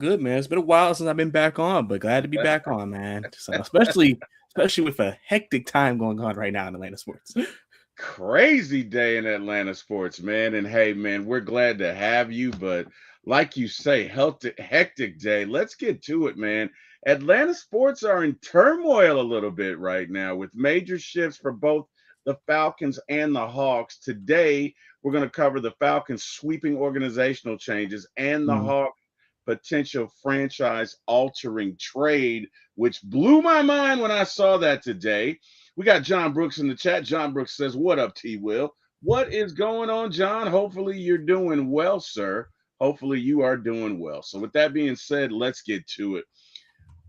Good, man. It's been a while since I've been back on, but glad to be back on, man. So, especially with a hectic time going on right now in Atlanta sports. Crazy day in Atlanta sports, man. And hey, man, we're glad to have you. But like you say, hectic day. Let's get to it, man. Atlanta sports are in turmoil a little bit right now with major shifts for both the Falcons and the Hawks. Today, we're going to cover the Falcons' sweeping organizational changes and the Mhm. Hawks' potential franchise altering trade, which blew my mind when I saw that today. We got John Brooks in the chat. John Brooks says, "What up, T Will? What is going on, John? Hopefully you're doing well, sir. Hopefully you are doing well." So, with that being said, let's get to it.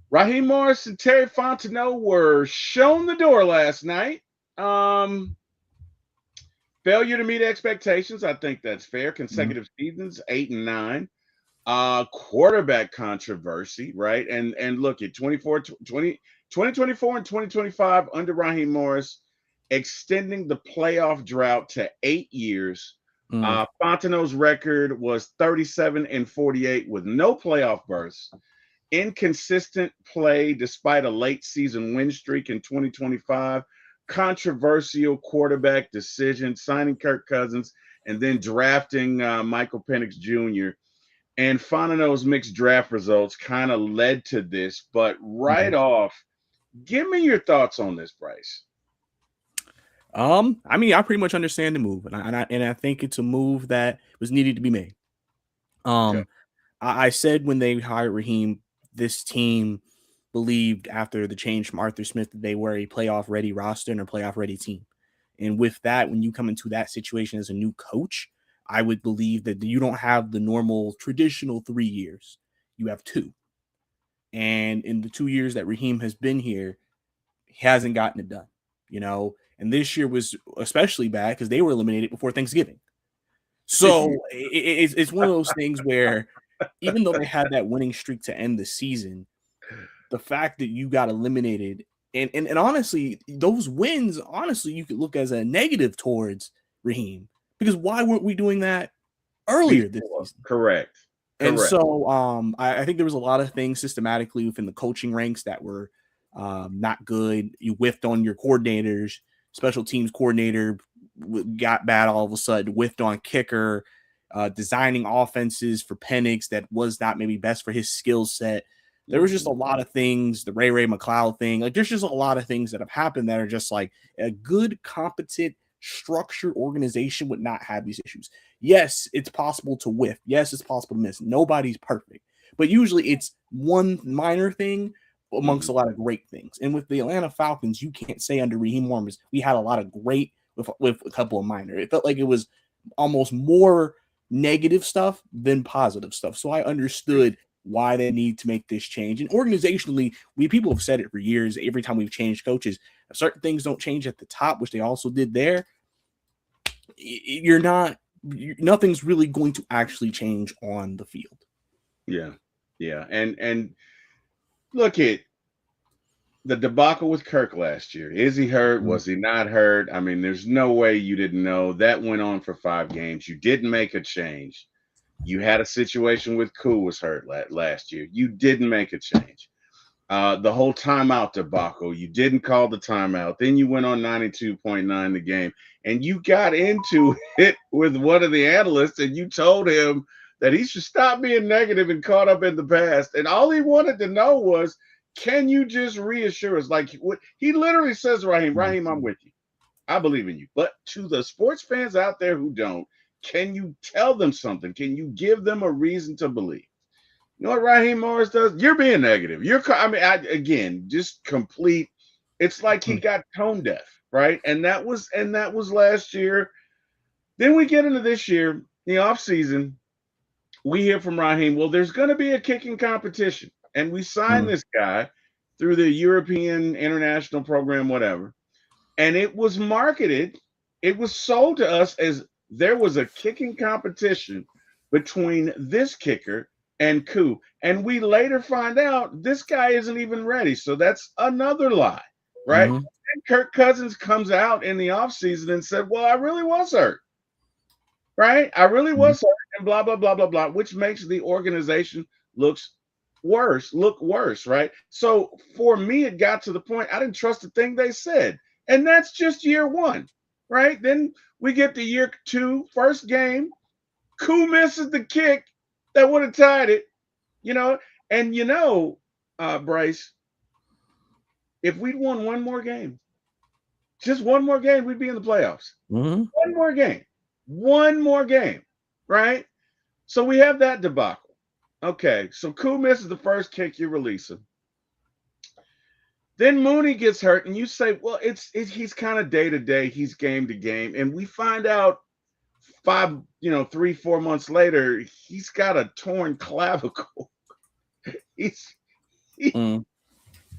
Raheem Morris and Terry Fontenot were shown the door last night. Um, Failure to meet expectations. I think that's fair. Mhm. Consecutive seasons, 8 and 9. Quarterback controversy, right? And look at 2024 and 2025 under Raheem Morris, extending the playoff drought to 8 years. Mhm. Fontenot's record was 37-48 with no playoff berths. Inconsistent play despite a late season win streak in 2025. Controversial quarterback decision, signing Kirk Cousins and then drafting Michael Penix Jr. And Fontenot's mixed draft results kind of led to this. But right Mhm. off, give me your thoughts on this, Bryce. I mean, I pretty much understand the move, and I think it's a move that was needed to be made. Okay. Um, I said when they hired Raheem, this team believed after the change from Arthur Smith that they were a playoff ready roster and a playoff ready team. And with that, when you come into that situation as a new coach, I would believe that you don't have the normal traditional 3 years. You have two. And in the 2 years that Raheem has been here, he hasn't gotten it done, you know. And this year was especially bad because they were eliminated before Thanksgiving. So it's one of those things where even though they had that winning streak to end the season, the fact that you got eliminated and honestly, those wins, honestly, you could look as a negative towards Raheem because why weren't we doing that earlier this Before. season? Correct. And Correct. so I think there was a lot of things systematically within the coaching ranks that were not good. You whiffed on your coordinators, special teams coordinator got bad all of a sudden, whiffed on kicker, designing offenses for Penix that was not maybe best for his skill set. There was just a Mhm. lot of things, the Ray McLeod thing. Like, there's just a lot of things that have happened that are just like a good, competent, structured organization would not have these issues. Yes, it's possible to whiff. Yes, it's possible to miss. Nobody's perfect. But usually it's one minor thing amongst Mhm. a lot of great things. And with the Atlanta Falcons, you can't say under Raheem Morris, we had a lot of great with a couple of minor. It felt like it was almost more negative stuff than positive stuff. So I understood why they need to make this change. And organizationally, we people have said it for years. Every time we've changed coaches, if certain things don't change at the top, which they also did there, you're not nothing's really going to actually change on the field. Yeah. Yeah. And look at the debacle with Kirk last year. Is he hurt? Mhm. Was he not hurt? I mean, there's no way you didn't know. That went on for 5 games. You didn't make a change. You had a situation with Koo was hurt last year. You didn't make a change. The whole timeout debacle, you didn't call the timeout. Then you went on 92.9 the game, and you got into it with one of the analysts, and you told him that he should stop being negative and caught up in the past. And all he wanted to know was, can you just reassure us? Like what he literally says, Mhm. Raheem, I'm with you. I believe in you. But to the sports fans out there who don't, can you tell them something? Can you give them a reason to believe? You know what Raheem Morris does? You're being negative. I mean, again, just complete. It's like he got tone deaf, right? And that was last year. Then we get into this year, the off season. We hear from Raheem. Well, there's going to be a kicking competition, and we signed Mhm. this guy through the European International Program, whatever. And it was marketed. It was sold to us as there was a kicking competition between this kicker and Koo. And we later find out this guy isn't even ready. So that's another lie, right? Mhm. And Kirk Cousins comes out in the offseason and said, well, I really was hurt, right? I really Mhm. was hurt, and blah, blah, blah, blah, blah, which makes the organization looks look worse, right? So for me, it got to the point I didn't trust a thing they said. And that's just year one, right? Then we get to year two, first game. Koo misses the kick that would have tied it, you know. And Bryce, if we'd won one more game, just one more game, we'd be in the playoffs. Mm-hmm. One more game, right? So we have that debacle. Okay, so Koo misses the first kick, you release him. Then Mooney gets hurt, and you say, well, he's kind of day to day, he's game to game, and we find out 3-4 months later, he's got a torn clavicle. he's he, Mm.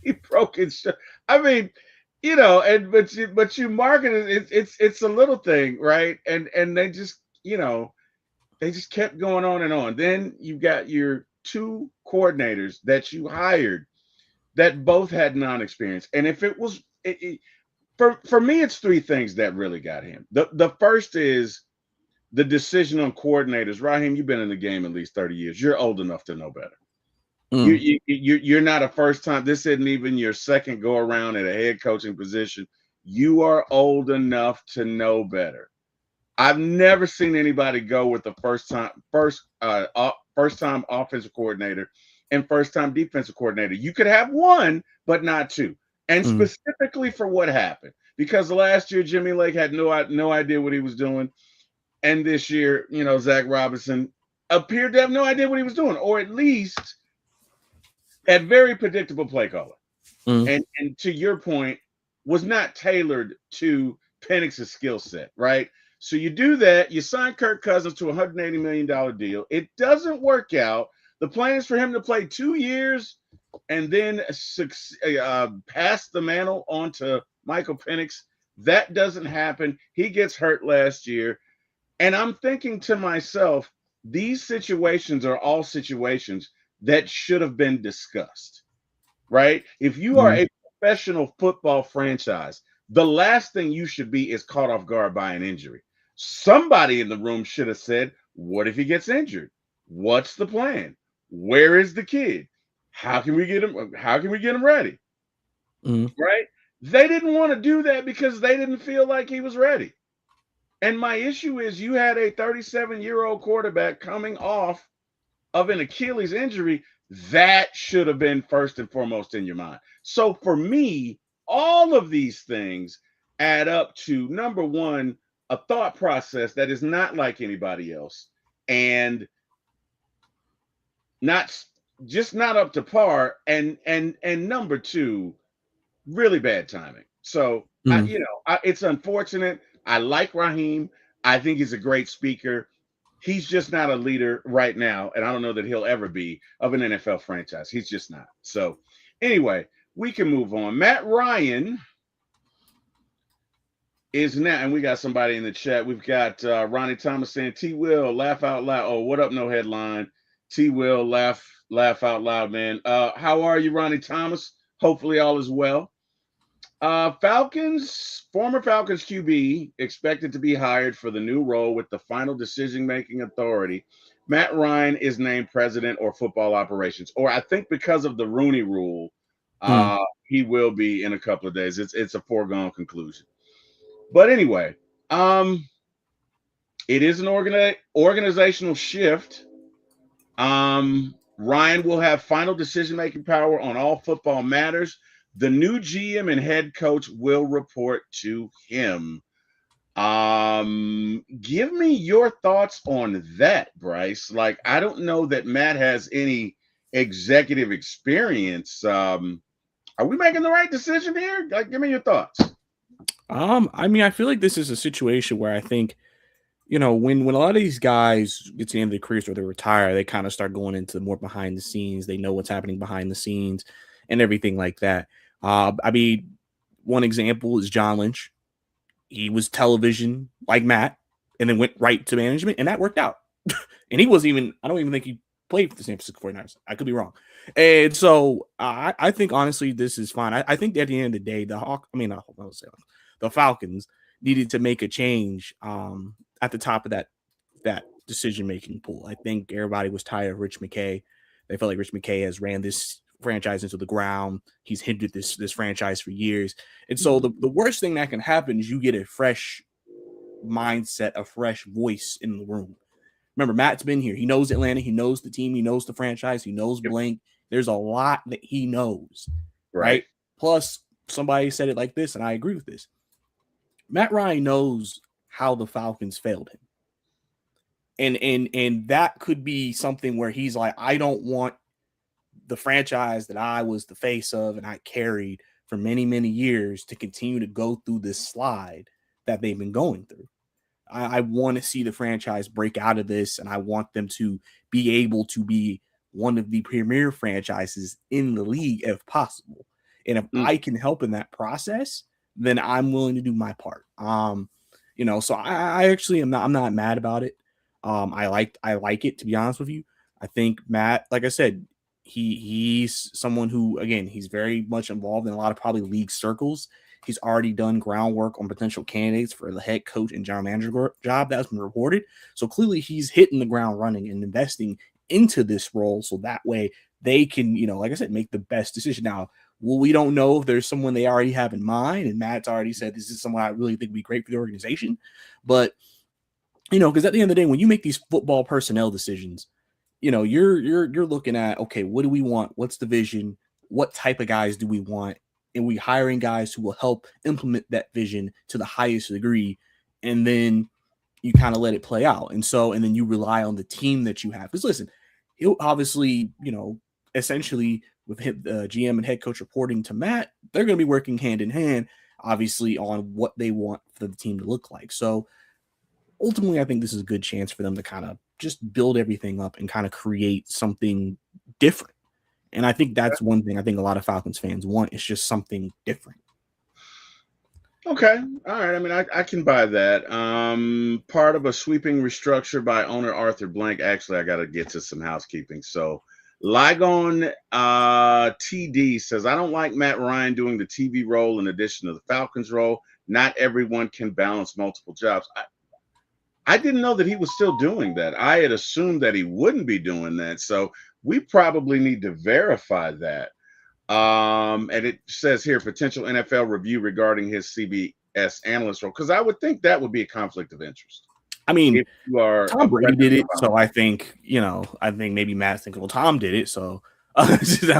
he broke his. I mean, but you market it. It's a little thing, right? And they just they just kept going on and on. Then you got your two coordinators that you hired that both had non-experience. And if it was for me, it's three things that really got him. The first is the decision on coordinators. Raheem, you've been in the game at least 30 years. You're old enough to know better. You're not a first time. This isn't even your second go around at a head coaching position. You are old enough to know better. I've never seen anybody go with the first time offensive coordinator and first time defensive coordinator. You could have one, but not two. And specifically for what happened, because last year Jimmy Lake had no idea what he was doing, and this year, Zach Robinson appeared to have no idea what he was doing, or at least had very predictable play calling. And to your point, was not tailored to Penix's skill set, right? So you do that. You sign Kirk Cousins to a $180 million deal. It doesn't work out. The plan is for him to play 2 years and then pass the mantle on to Michael Penix. That doesn't happen. He gets hurt last year. And I'm thinking to myself, these situations are all situations that should have been discussed, right? If you are a professional football franchise, the last thing you should be is caught off guard by an injury. Somebody in the room should have said, what if he gets injured? What's the plan? Where is the kid? How can we get him ready? Right? They didn't want to do that because they didn't feel like he was ready. And my issue is you had a 37-year-old quarterback coming off of an Achilles injury. That should have been first and foremost in your mind. So for me, all of these things add up to, number one, a thought process that is not like anybody else and not up to par. And number two, really bad timing. So, it's unfortunate. I like Raheem. I think he's a great speaker. He's just not a leader right now, and I don't know that he'll ever be, of an NFL franchise. He's just not. So anyway, we can move on. Matt Ryan is now, and we got somebody in the chat. We've got Ronnie Thomas saying, T Will, laugh out loud. Oh, what up, no headline. T Will, laugh out loud, man. How are you, Ronnie Thomas? Hopefully all is well. Former Falcons QB expected to be hired for the new role with the final decision-making authority. Matt Ryan is named president or football operations, or I think because of the Rooney Rule, he will be in a couple of days. It's a foregone conclusion. But anyway, it is an organizational shift. Ryan will have final decision-making power on all football matters. The new GM and head coach will report to him. Give me your thoughts on that, Bryce. Like, I don't know that Matt has any executive experience. Are we making the right decision here? Like, give me your thoughts. I mean, I feel like this is a situation where I think, when a lot of these guys get to the end of their careers or they retire, they kind of start going into more behind the scenes. They know what's happening behind the scenes and everything like that. I mean, one example is John Lynch. He was television like Matt and then went right to management, and that worked out. And he wasn't even, I don't even think he played for the San Francisco 49ers. I could be wrong. And so I think, honestly, this is fine. I think at the end of the day, the Falcons needed to make a change at the top of that decision-making pool. I think everybody was tired of Rich McKay. They felt like Rich McKay has ran this franchise into the ground. He's hindered this franchise for years. And so the worst thing that can happen is you get a fresh mindset, a fresh voice in the room. Remember, Matt's been here. He knows Atlanta. He knows the team. He knows the franchise. He knows Blank. There's a lot that he knows, right? Plus, somebody said it like this, and I agree with this. Matt Ryan knows how the Falcons failed him. And that could be something where he's like, I don't want the franchise that I was the face of and I carried for many, many years to continue to go through this slide that they've been going through. I want to see the franchise break out of this, and I want them to be able to be one of the premier franchises in the league if possible. And if I can help in that process, then I'm willing to do my part. So I actually I'm not mad about it. I like it, to be honest with you. I think Matt, like I said, he's someone who, again, he's very much involved in a lot of probably league circles. He's already done groundwork on potential candidates for the head coach and general manager job that's been reported. So clearly he's hitting the ground running and investing into this role. So that way they can, like I said, make the best decision. Now, we don't know if there's someone they already have in mind. And Matt's already said, this is someone I really think would be great for the organization. But, because at the end of the day, when you make these football personnel decisions, you're looking at, okay, what do we want? What's the vision? What type of guys do we want? And we hiring guys who will help implement that vision to the highest degree. And then you kind of let it play out. And then you rely on the team that you have. Because listen, he'll obviously, essentially with the GM and head coach reporting to Matt, they're going to be working hand in hand, obviously, on what they want for the team to look like. So ultimately, I think this is a good chance for them to kind of just build everything up and kind of create something different. And I think that's one thing I think a lot of Falcons fans want, is just something different. Okay. All right. I mean, I can buy that. Part of a sweeping restructure by owner Arthur Blank. Actually, I got to get to some housekeeping. So Ligon TD says, I don't like Matt Ryan doing the TV role in addition to the Falcons role. Not everyone can balance multiple jobs. I didn't know that he was still doing that. I had assumed that he wouldn't be doing that. So we probably need to verify that. And it says here, potential NFL review regarding his CBS analyst role, because I would think that would be a conflict of interest. I mean, Tom Brady did it, so I think, maybe Matt's thinking, well, Tom did it, so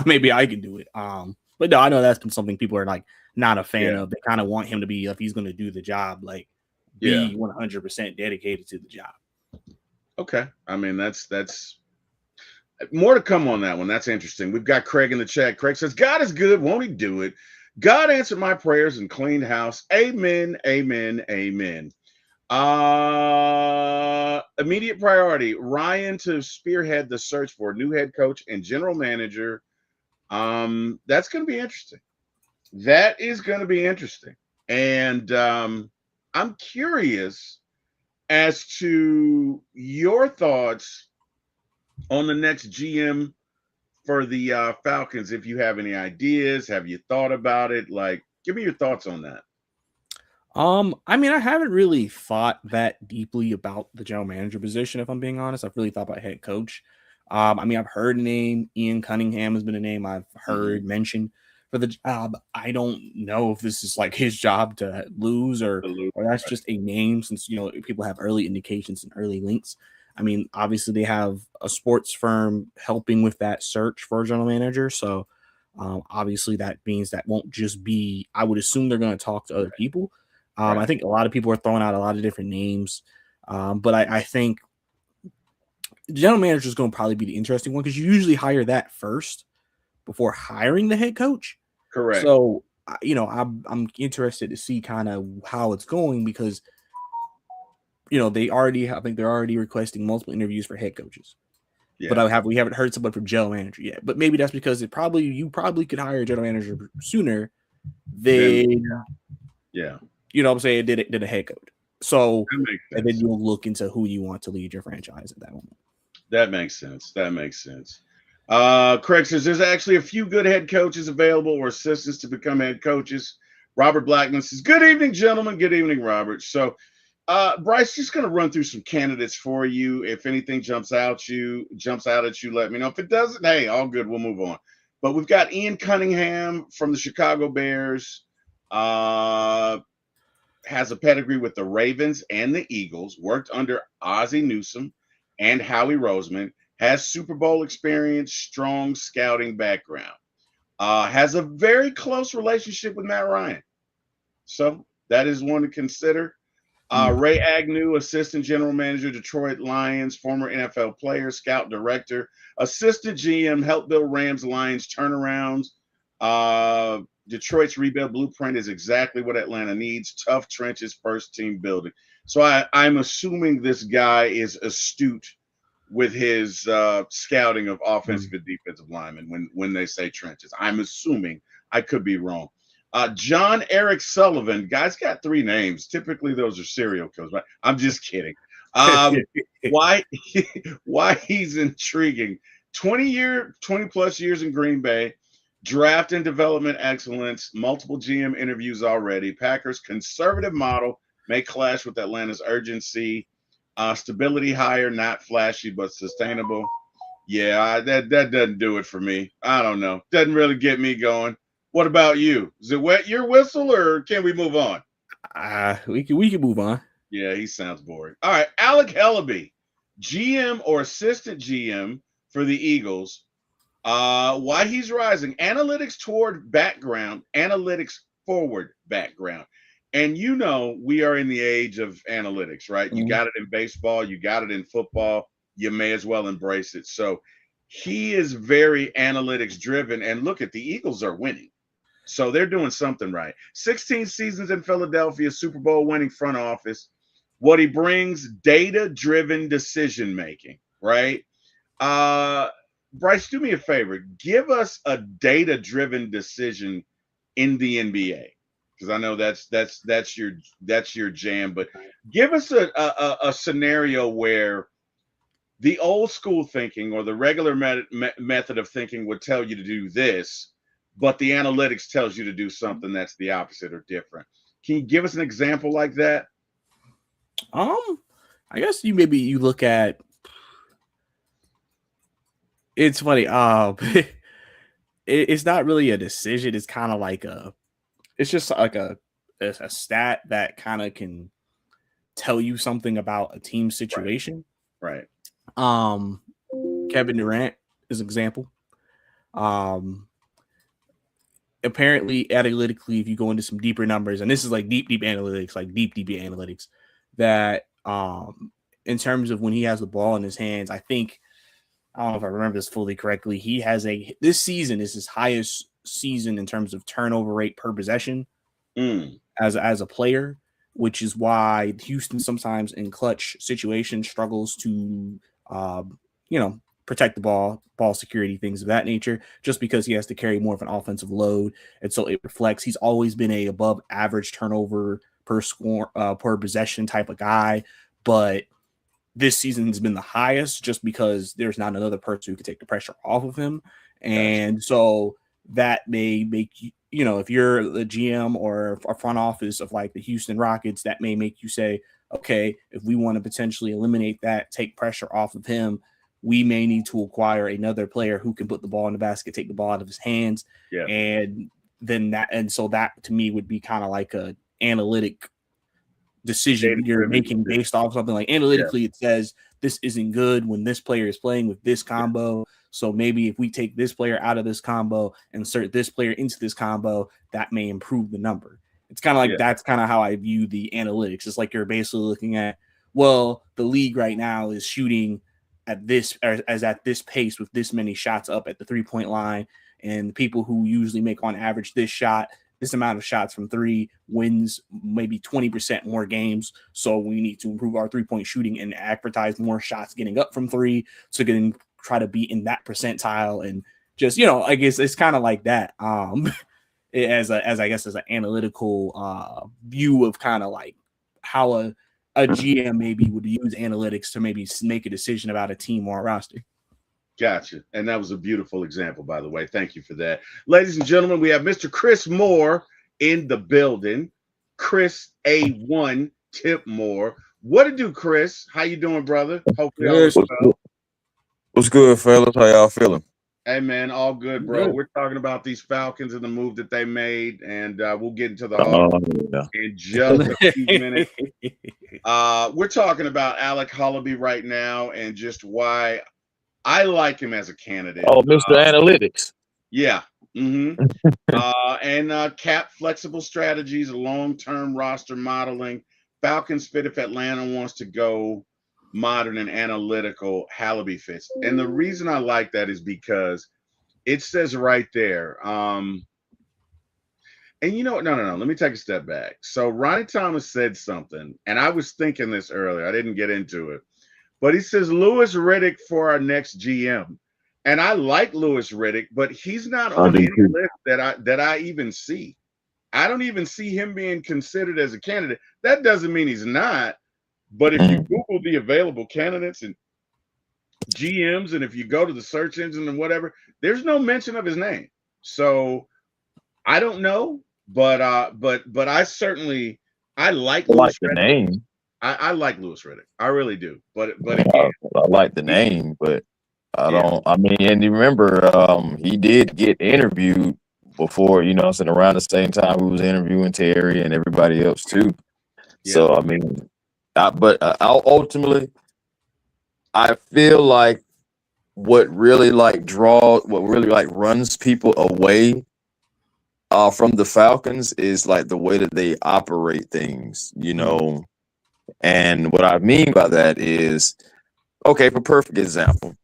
maybe I can do it. But no, I know that's been something people are like not a fan of. They kind of want him to be, if he's going to do the job, like be 100% dedicated to the job. Okay, I mean that's more to come on that one. That's interesting. We've got Craig in the chat. Craig says, God is good. Won't he do it? God answered my prayers and cleaned house. Amen, amen, amen. Immediate priority, Ryan to spearhead the search for a new head coach and general manager. That's going to be interesting. That is going to be interesting. And I'm curious as to your thoughts on the next GM for the Falcons. If you have any ideas, have you thought about it? Like, give me your thoughts on that. I mean, I haven't really thought that deeply about the general manager position, if I'm being honest. I've really thought about head coach. I mean, I've heard a name. Ian Cunningham has been a name I've heard mentioned for the job. I don't know if this is like his job to lose or that's just a name, since, people have early indications and early links. I mean, obviously they have a sports firm helping with that search for a general manager. So obviously that means that won't just be, I would assume they're going to talk to other people. I think a lot of people are throwing out a lot of different names. But I think general manager is going to probably be the interesting one, because you usually hire that first before hiring the head coach. Correct. So, I'm interested to see kind of how it's going, because they're already requesting multiple interviews for head coaches. Yeah. But we haven't heard someone from general manager yet. But maybe that's because you probably could hire a general manager sooner than you know what I'm saying, did a head coach. So and then you'll look into who you want to lead your franchise at that moment. That makes sense. Craig says there's actually a few good head coaches available or assistants to become head coaches. Robert Blackman says, good evening, gentlemen. Good evening, Robert. So Bryce, just gonna run through some candidates for you. If anything jumps out at you, let me know. If it doesn't, hey, all good. We'll move on. But we've got Ian Cunningham from the Chicago Bears. Has a pedigree with the Ravens and the Eagles. Worked under Ozzie Newsome and Howie Roseman. Has Super Bowl experience. Strong scouting background. Has a very close relationship with Matt Ryan. So that is one to consider. Ray Agnew, assistant general manager, Detroit Lions, former NFL player, scout director, assistant GM, helped build Rams Lions turnarounds. Detroit's rebuild blueprint is exactly what Atlanta needs. Tough trenches, first team building. So I'm assuming this guy is astute with his scouting of offensive and defensive linemen when they say trenches. I'm assuming. I could be wrong. John Eric Sullivan, guy's got 3 names. Typically, those are serial killers. Right? I'm just kidding. Why he's intriguing? 20 plus years in Green Bay, draft and development excellence, multiple GM interviews already. Packers conservative model may clash with Atlanta's urgency. Stability higher, not flashy but sustainable. Yeah, that doesn't do it for me. I don't know. Doesn't really get me going. What about you? Is it wet your whistle, or can we move on? We can move on. Yeah, he sounds boring. All right, Alec Hellaby, GM or assistant GM for the Eagles. Why he's rising? Analytics forward background. And we are in the age of analytics, right? You got it in baseball, you got it in football. You may as well embrace it. So he is very analytics driven. And look, the Eagles are winning. So they're doing something right. 16 seasons in Philadelphia, Super Bowl winning front office. What he brings, data-driven decision-making, right? Bryce, do me a favor. Give us a data-driven decision in the NBA, because I know that's your jam. But give us a scenario where the old school thinking or the regular method of thinking would tell you to do this, but the analytics tells you to do something that's the opposite or different. Can you give us an example like that? I guess you look at. It's funny. It's not really a decision. It's kind of like it's just like a stat that kind of can tell you something about a team situation. Right. Kevin Durant is an example. Apparently, analytically, if you go into some deeper numbers, and this is like deep analytics, like deep analytics, that in terms of when he has the ball in his hands, I think, I don't know if I remember this fully correctly, he has this season is his highest season in terms of turnover rate per possession as a player, which is why Houston sometimes in clutch situations struggles to protect the ball security, things of that nature, just because he has to carry more of an offensive load. And so it reflects, he's always been a above average turnover per possession type of guy. But this season has been the highest just because there's not another person who can take the pressure off of him. And so that may make you, if you're the GM or a front office of like the Houston Rockets, that may make you say, okay, if we want to potentially eliminate that, take pressure off of him, we may need to acquire another player who can put the ball in the basket, take the ball out of his hands. Yeah. And so that to me would be kind of like a analytic decision you're making based off something like analytically. It says this isn't good when this player is playing with this combo. So maybe if we take this player out of this combo and insert this player into this combo, that may improve the number. It's kind of like that's kind of how I view the analytics. It's like you're basically looking at, well, the league right now is shooting at this at this pace with this many shots up at the 3-point line, and the people who usually make on average this amount of shots from 3 wins maybe 20% more games. So we need to improve our 3-point shooting and advertise more shots getting up from 3 to try to be in that percentile. And just, I guess it's kind of like that. As an analytical view of kind of like how a GM maybe would use analytics to maybe make a decision about a team or a roster. Gotcha. And that was a beautiful example, by the way. Thank you for that. Ladies and gentlemen, we have Mr. Chris Moore in the building. Chris A1 Tip Moore. What to do, Chris? How you doing, brother? Hopefully all is Yes, well. What's good, fellas? How y'all feeling? Hey man, all good, bro. good. We're talking about these Falcons and the move that they made, and we'll get into the Oh, Hawks yeah. in just a few minutes. We're talking about Alec Hullaby right now, and just why I like him as a candidate. Oh, Mr. Analytics. Yeah. And cap flexible strategies, long-term roster modeling. Falcons fit if Atlanta wants to go modern and analytical. Hullaby fits. And the reason I like that is because it says right there. And you know what? No. Let me take a step back. So Ronnie Thomas said something, and I was thinking this earlier. I didn't get into it. But he says Louis Riddick for our next GM. And I like Louis Riddick, but he's not on any list that I even see. I don't even see him being considered as a candidate. That doesn't mean he's not. But if you Google the available candidates and GMs, and if you go to the search engine and whatever, there's no mention of his name. So I don't know, but I certainly I like Louis the Riddick. name. I like Louis Riddick. I really do. But again, I like the name, but I don't. I mean, and you remember, he did get interviewed before. You know, what I'm saying, around the same time we was interviewing Terry and everybody else too. Yeah. So I mean, ultimately, I feel like what really runs people away from the Falcons is like the way that they operate things, you know. And what I mean by that is, okay, for perfect example,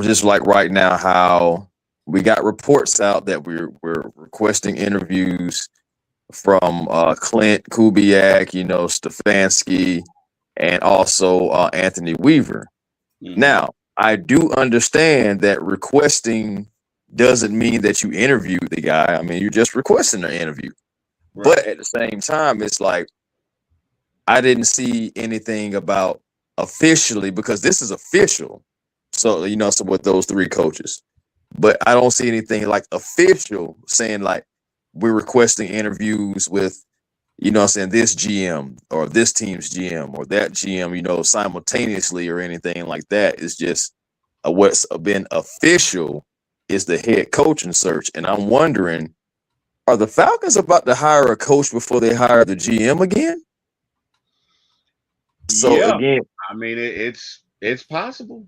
just like right now, how we got reports out that we're requesting interviews from Clint Kubiak, you know, Stefanski, and also Anthony Weaver. Now, I do understand that requesting doesn't mean that you interviewed the guy. I mean, you're just requesting an interview. Right. But at the same time, it's like, I didn't see anything about officially, because this is official. So, you know, so with those three coaches, but I don't see anything like official saying like we're requesting interviews with, you know what I'm saying, this GM or this team's GM or that GM, you know, simultaneously or anything like that. It's just what's been official is the head coaching search. And I'm wondering, are the Falcons about to hire a coach before they hire the GM again? So yeah. Again, I mean, it's possible.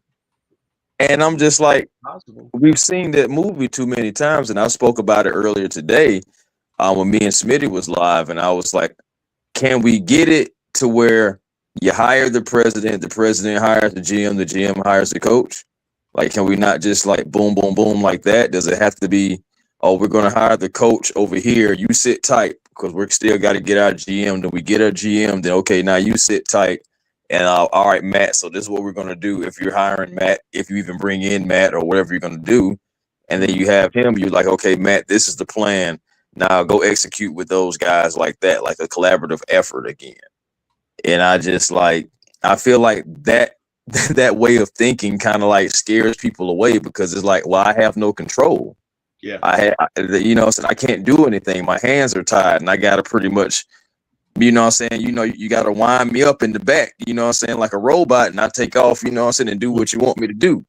And I'm just like, we've seen that movie too many times. And I spoke about it earlier today when me and Smitty was live. And I was like, can we get it to where you hire the president hires the GM hires the coach? Like, can we not just like boom, boom, boom like that? Does it have to be, oh, we're going to hire the coach over here, you sit tight, because we're still got to get our GM. Then we get our GM, then okay, now you sit tight. And all right, Matt, so this is what we're going to do. If you're hiring Matt, if you even bring in Matt or whatever you're going to do, and then you have him, you're like, okay, Matt, this is the plan. Now go execute with those guys like that, like a collaborative effort again. And I just like, I feel like that way of thinking kind of like scares people away, because it's like, well, I have no control. Yeah. You know, so I can't do anything. My hands are tied and I got to pretty much, you know what I'm saying, you know, you got to wind me up in the back, you know what I'm saying, like a robot, and I take off, you know what I'm saying, and do what you want me to do.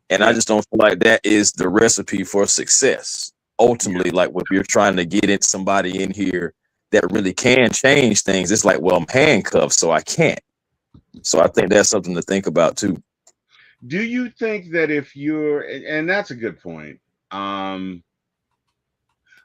And I just don't feel like that is the recipe for success. Ultimately, like if you're trying to get somebody in here that really can change things, it's like, well, I'm handcuffed, so I can't. So I think that's something to think about too. Do you think that if you're, and that's a good point,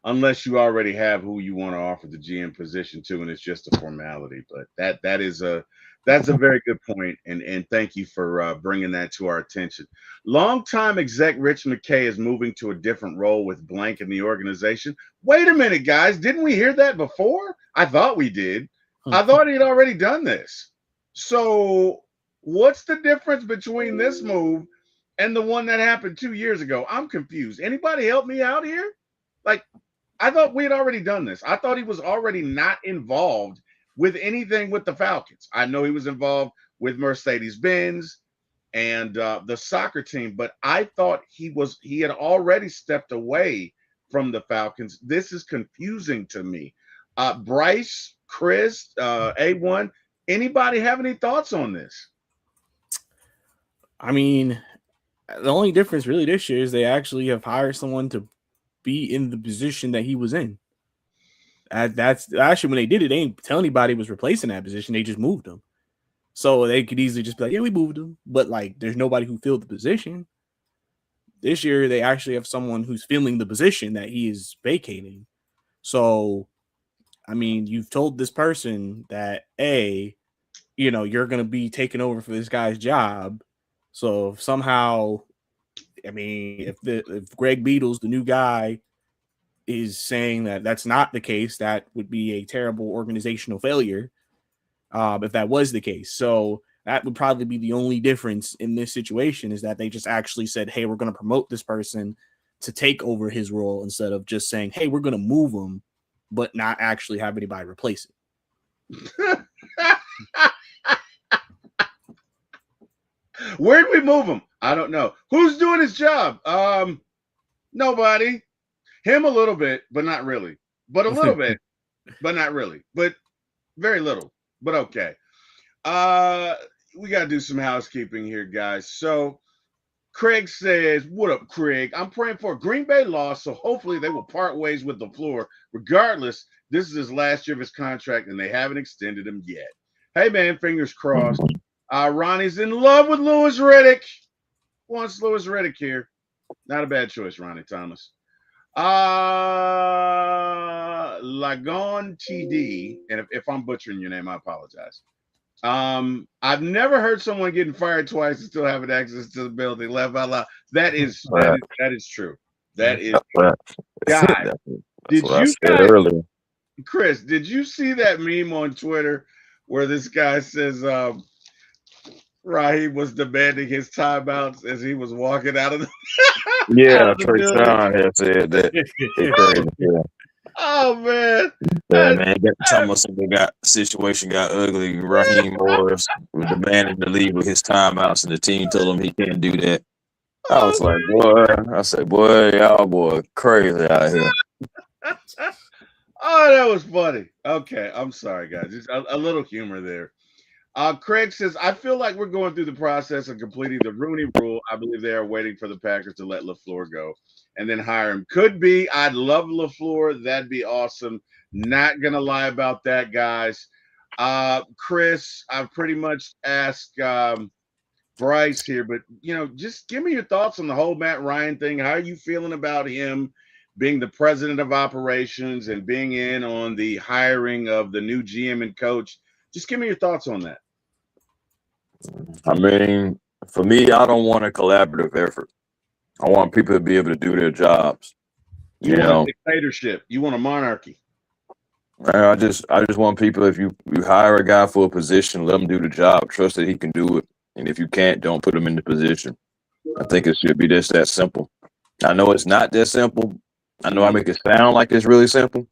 unless you already have who you want to offer the GM position to, and it's just a formality. But that's a very good point, and thank you for bringing that to our attention. Longtime exec Rich McKay is moving to a different role with blank in the organization. Wait a minute, guys, didn't we hear that before? I thought we did. I thought he had already done this. So what's the difference between this move and the one that happened 2 years ago? I'm confused. Anybody help me out here? Like, I thought we had already done this. I thought he was already not involved with anything with the Falcons. I know he was involved with Mercedes-Benz and the soccer team, but I thought he had already stepped away from the Falcons. This is confusing to me. Bryce Chris, A1, anybody have any thoughts on this? I mean, the only difference really this year is they actually have hired someone to be in the position that he was in. That's actually when they did it, they didn't tell anybody was replacing that position. They just moved him. So they could easily just be like, yeah, we moved him. But like, there's nobody who filled the position. This year, they actually have someone who's filling the position that he is vacating. So, I mean, you've told this person that, you're going to be taking over for this guy's job. So if somehow, I mean, if Greg Beadles, the new guy, is saying that that's not the case, that would be a terrible organizational failure. If that was the case. So that would probably be the only difference in this situation, is that they just actually said, hey, we're going to promote this person to take over his role, instead of just saying, hey, we're going to move him, but not actually have anybody replace it. Where'd we move him? I don't know. Who's doing his job? Nobody. Him a little bit, but not really. But a little bit, but not really. But very little. But okay. We got to do some housekeeping here, guys. So Craig says, what up, Craig? I'm praying for a Green Bay loss, so hopefully they will part ways with LaFleur. Regardless, this is his last year of his contract, and they haven't extended him yet. Hey, man, fingers crossed. Ronnie's in love with Louis Riddick. Wants Louis Riddick here. Not a bad choice, Ronnie Thomas. Lagon TD, and if I'm butchering your name, I apologize. I've never heard someone getting fired twice and still having access to the building. Laugh out loud. That is true. That is true. Guys, earlier. Chris, did you see that meme on Twitter where this guy says Raheem was demanding his timeouts as he was walking out of the yeah, Trey Sean had said that. Yeah. Oh man. Yeah, man, the situation got ugly. Raheem Morris was demanding to leave with his timeouts, and the team told him he can't do that. I was like, boy, y'all crazy out here. Oh, that was funny. Okay, I'm sorry, guys. Just a little humor there. Craig says, I feel like we're going through the process of completing the Rooney Rule. I believe they are waiting for the Packers to let LaFleur go and then hire him. Could be. I'd love LaFleur. That'd be awesome. Not going to lie about that, guys. Chris, I've pretty much asked Bryce here, but, just give me your thoughts on the whole Matt Ryan thing. How are you feeling about him being the president of operations and being in on the hiring of the new GM and coach? Just give me your thoughts on that. I mean, for me, I don't want a collaborative effort. I want people to be able to do their jobs. You want a dictatorship. You want a monarchy. I just want people, if you hire a guy for a position, let him do the job. Trust that he can do it. And if you can't, don't put him in the position. I think it should be just that simple. I know it's not that simple. I know I make it sound like it's really simple,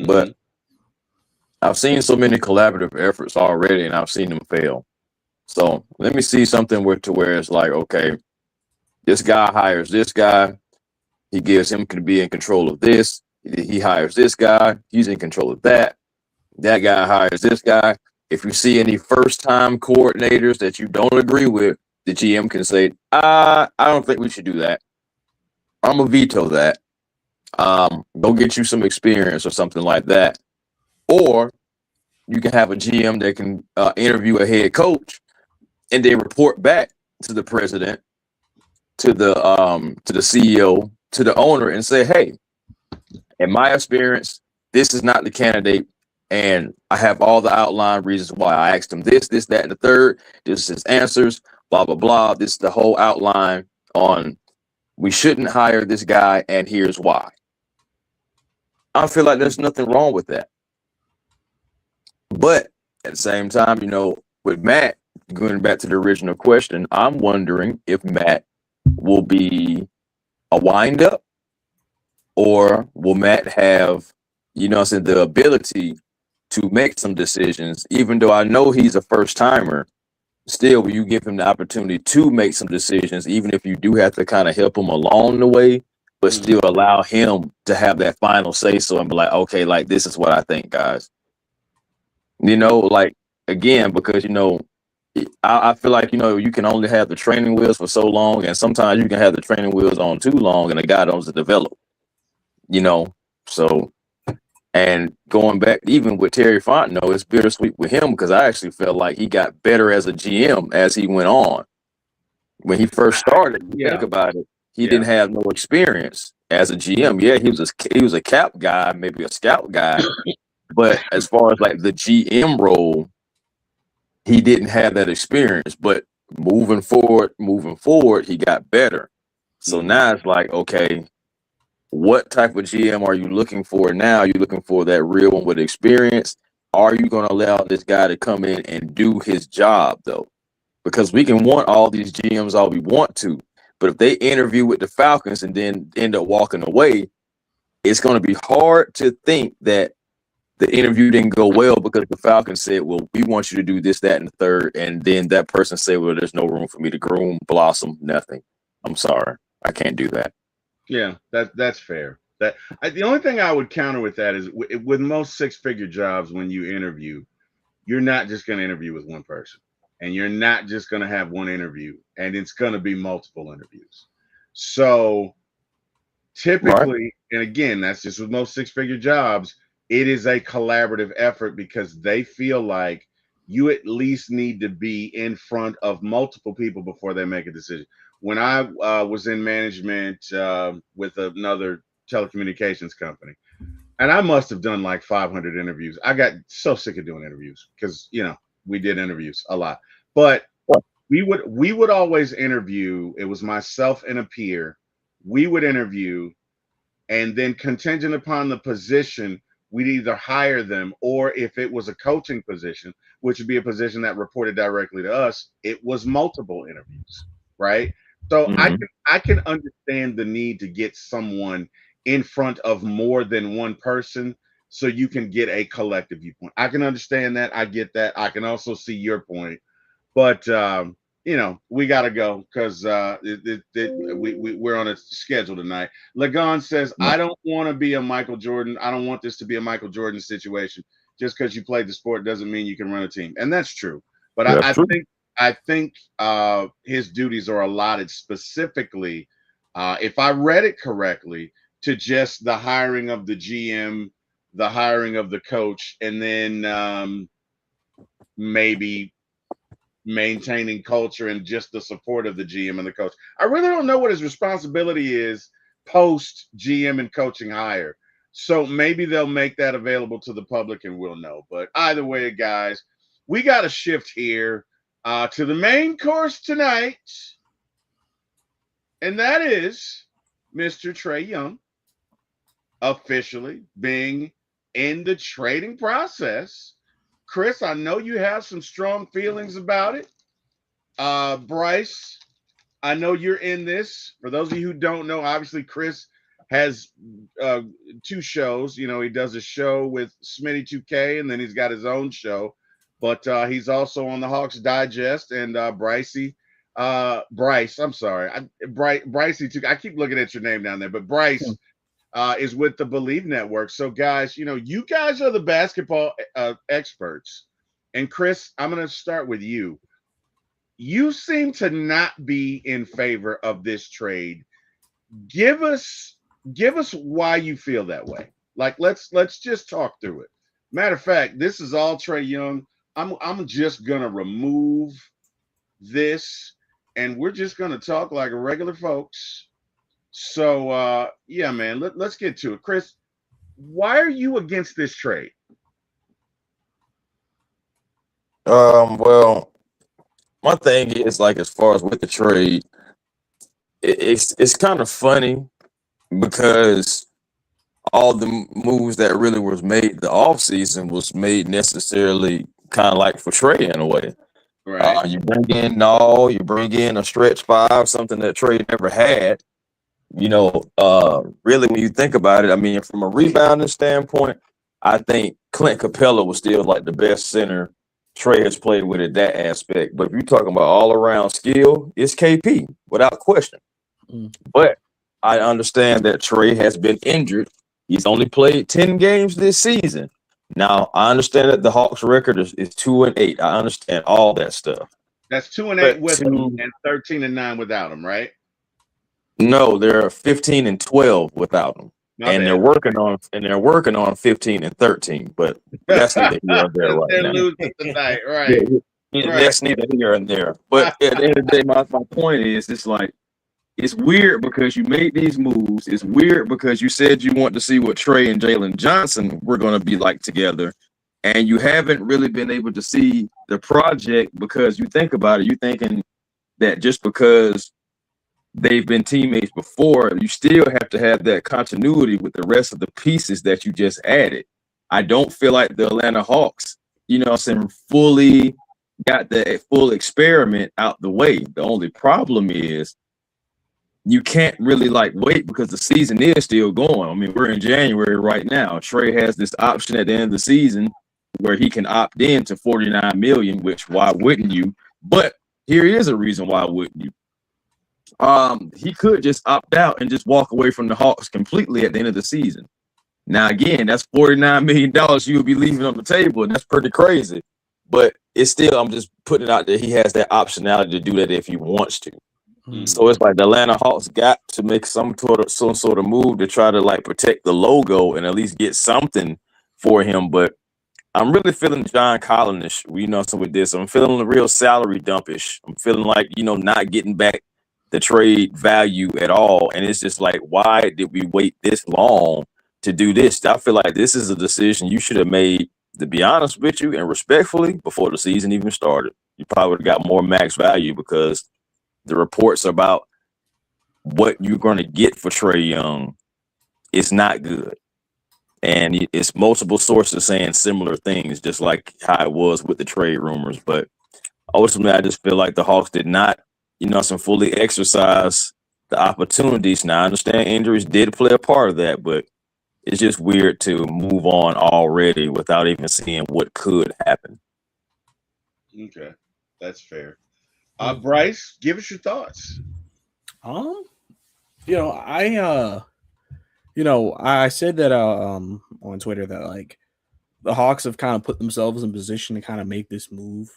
but I've seen so many collaborative efforts already, and I've seen them fail. So let me see something where it's like, okay, this guy hires this guy. He gives him to be in control of this. He hires this guy. He's in control of that. That guy hires this guy. If you see any first-time coordinators that you don't agree with, the GM can say, I don't think we should do that. I'm going to veto that. Go get you some experience or something like that. Or you can have a GM that can interview a head coach and then report back to the president, to the CEO, to the owner, and say, hey, in my experience, this is not the candidate, and I have all the outline reasons why. I asked him this, that, and the third. This is his answers, blah, blah, blah. This is the whole outline on we shouldn't hire this guy, and here's why. I feel like there's nothing wrong with that. But at the same time, with Matt, going back to the original question, I'm wondering if Matt will be a wind-up, or will Matt have, the ability to make some decisions, even though I know he's a first-timer. Still, will you give him the opportunity to make some decisions, even if you do have to kind of help him along the way, but still allow him to have that final say-so and be like, okay, like, this is what I think, guys. You know, like again, because I feel like you can only have the training wheels for so long, and sometimes you can have the training wheels on too long, and the guy doesn't develop. So and going back even with Terry Fontenot, it's bittersweet with him because I actually felt like he got better as a GM as he went on. When he first started, think about it, he didn't have no experience as a GM. Yeah, he was a cap guy, maybe a scout guy, but as far as like the GM role, he didn't have that experience. But moving forward, he got better. So now it's like, okay, what type of GM are you looking for now? You're looking for that real one with experience. Are you going to allow this guy to come in and do his job, though? Because we can want all these GMs all we want to, but if they interview with the Falcons and then end up walking away, it's going to be hard to think that the interview didn't go well because the Falcons said, well, we want you to do this, that, and the third. And then that person said, well, there's no room for me to groom, blossom, nothing. I'm sorry. I can't do that. Yeah, that's fair. The only thing I would counter with that is with most six-figure jobs, when you interview, you're not just going to interview with one person, and you're not just going to have one interview, and it's going to be multiple interviews. So typically, and again, that's just with most six-figure jobs, it is a collaborative effort because they feel like you at least need to be in front of multiple people before they make a decision. When I was in management with another telecommunications company, and I must have done like 500 interviews. I got so sick of doing interviews because, we did interviews a lot. But we would always interview. It was myself and a peer. We would interview, and then contingent upon the position, we'd either hire them, or if it was a coaching position, which would be a position that reported directly to us, it was multiple interviews, right? So I can understand the need to get someone in front of more than one person so you can get a collective viewpoint. I can understand that. I get that. I can also see your point. But we got to go because we're on a schedule tonight. Lagon says, I don't want to be a Michael Jordan. I don't want this to be a Michael Jordan situation. Just because you played the sport doesn't mean you can run a team. And that's true. But I think his duties are allotted specifically, if I read it correctly, to just the hiring of the GM, the hiring of the coach, and then maybe maintaining culture and just the support of the GM and the coach. I really don't know what his responsibility is post GM and coaching hire. So maybe they'll make that available to the public and we'll know. But either way, guys, we got to shift here to the main course tonight. And that is Mr. Trae Young officially being in the trading process. Chris, I know you have some strong feelings about it. Bryce, I know you're in this. For those of you who don't know, obviously Chris has two shows. He does a show with Smitty 2K, and then he's got his own show. But he's also on the Hawks Digest, and Bryce, I'm sorry. Bryce, I keep looking at your name down there, but Bryce is with the Believe Network. So, guys, you guys are the basketball experts. And, Chris, I'm going to start with you. You seem to not be in favor of this trade. Give us why you feel that way. Like, let's just talk through it. Matter of fact, this is all Trae Young. I'm just going to remove this, and we're just going to talk like regular folks. So, yeah, man, let's get to it. Chris, why are you against this trade? Well, my thing is, like, as far as with the trade, it's kind of funny because all the moves that really was made the offseason was made necessarily kind of like for Trae in a way. Right. You bring in a stretch five, something that Trae never had. Really, when you think about it, I mean, from a rebounding standpoint, I think Clint Capella was still like the best center Trae has played with at that aspect. But if you're talking about all around skill, it's KP without question. But I understand that Trae has been injured. He's only played 10 games this season. Now, I understand that the Hawks record is 2-8. I understand all that stuff. That's 2-8 But with him and 13-9 without him, right? No, they're 15-12 without him. My And bad. they're working on 15-13, but that's neither here nor there right They're now. losing tonight, right? Yeah, that's neither here and there. But at the end of the day, my point is, it's like, it's weird because you made these moves. It's weird because you said you want to see what Trey and Jalen Johnson were going to be like together, and you haven't really been able to see the project because you think about it, you're thinking that just because they've been teammates before, you still have to have that continuity with the rest of the pieces that you just added. I don't feel like the Atlanta Hawks, fully got the full experiment out the way. The only problem is you can't really wait because the season is still going. I mean, we're in January right now. Trey has this option at the end of the season where he can opt in to $49 million, which why wouldn't you? But here is a reason why wouldn't you. He could just opt out and just walk away from the Hawks completely at the end of the season. Now, again, that's $49 million you'll be leaving on the table, and that's pretty crazy. But it's still, I'm just putting it out there. He has that optionality to do that if he wants to. So it's like the Atlanta Hawks got to make some sort of move to try to protect the logo and at least get something for him. But I'm really feeling John Collins-ish, so with this, I'm feeling the real salary dumpish. I'm feeling like, not getting back the trade value at all. And it's just like, why did we wait this long to do this? I feel like this is a decision you should have made, to be honest with you and respectfully, before the season even started. You probably would have got more max value because the reports about what you're going to get for Trae Young is not good. And it's multiple sources saying similar things, just like how it was with the trade rumors. But ultimately, I just feel like the Hawks did not, fully exercise the opportunities. Now, I understand injuries did play a part of that, but it's just weird to move on already without even seeing what could happen. Okay, that's fair. Bryce, give us your thoughts. I said that on Twitter that the Hawks have kind of put themselves in position to kind of make this move.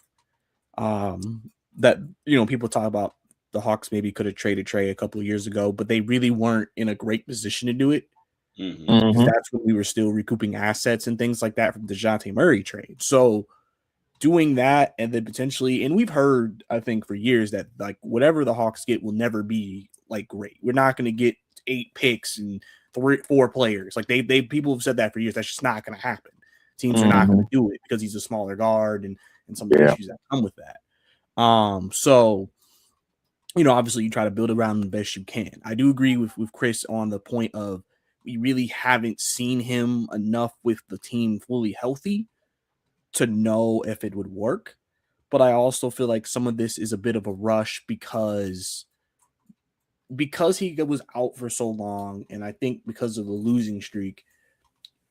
That people talk about the Hawks maybe could have traded Trey a couple of years ago, but they really weren't in a great position to do it. Because that's when we were still recouping assets and things like that from the DeJounte Murray trade. So doing that and then potentially, and we've heard, I think, for years that whatever the Hawks get will never be great. We're not going to get 8 picks and 4 players. They people have said that for years. That's just not going to happen. Teams are not going to do it because he's a smaller guard and some of the issues that come with that. So obviously you try to build around the best you can. I do agree with Chris on the point of we really haven't seen him enough with the team fully healthy to know if it would work. But I also feel like some of this is a bit of a rush because he was out for so long. And I think because of the losing streak,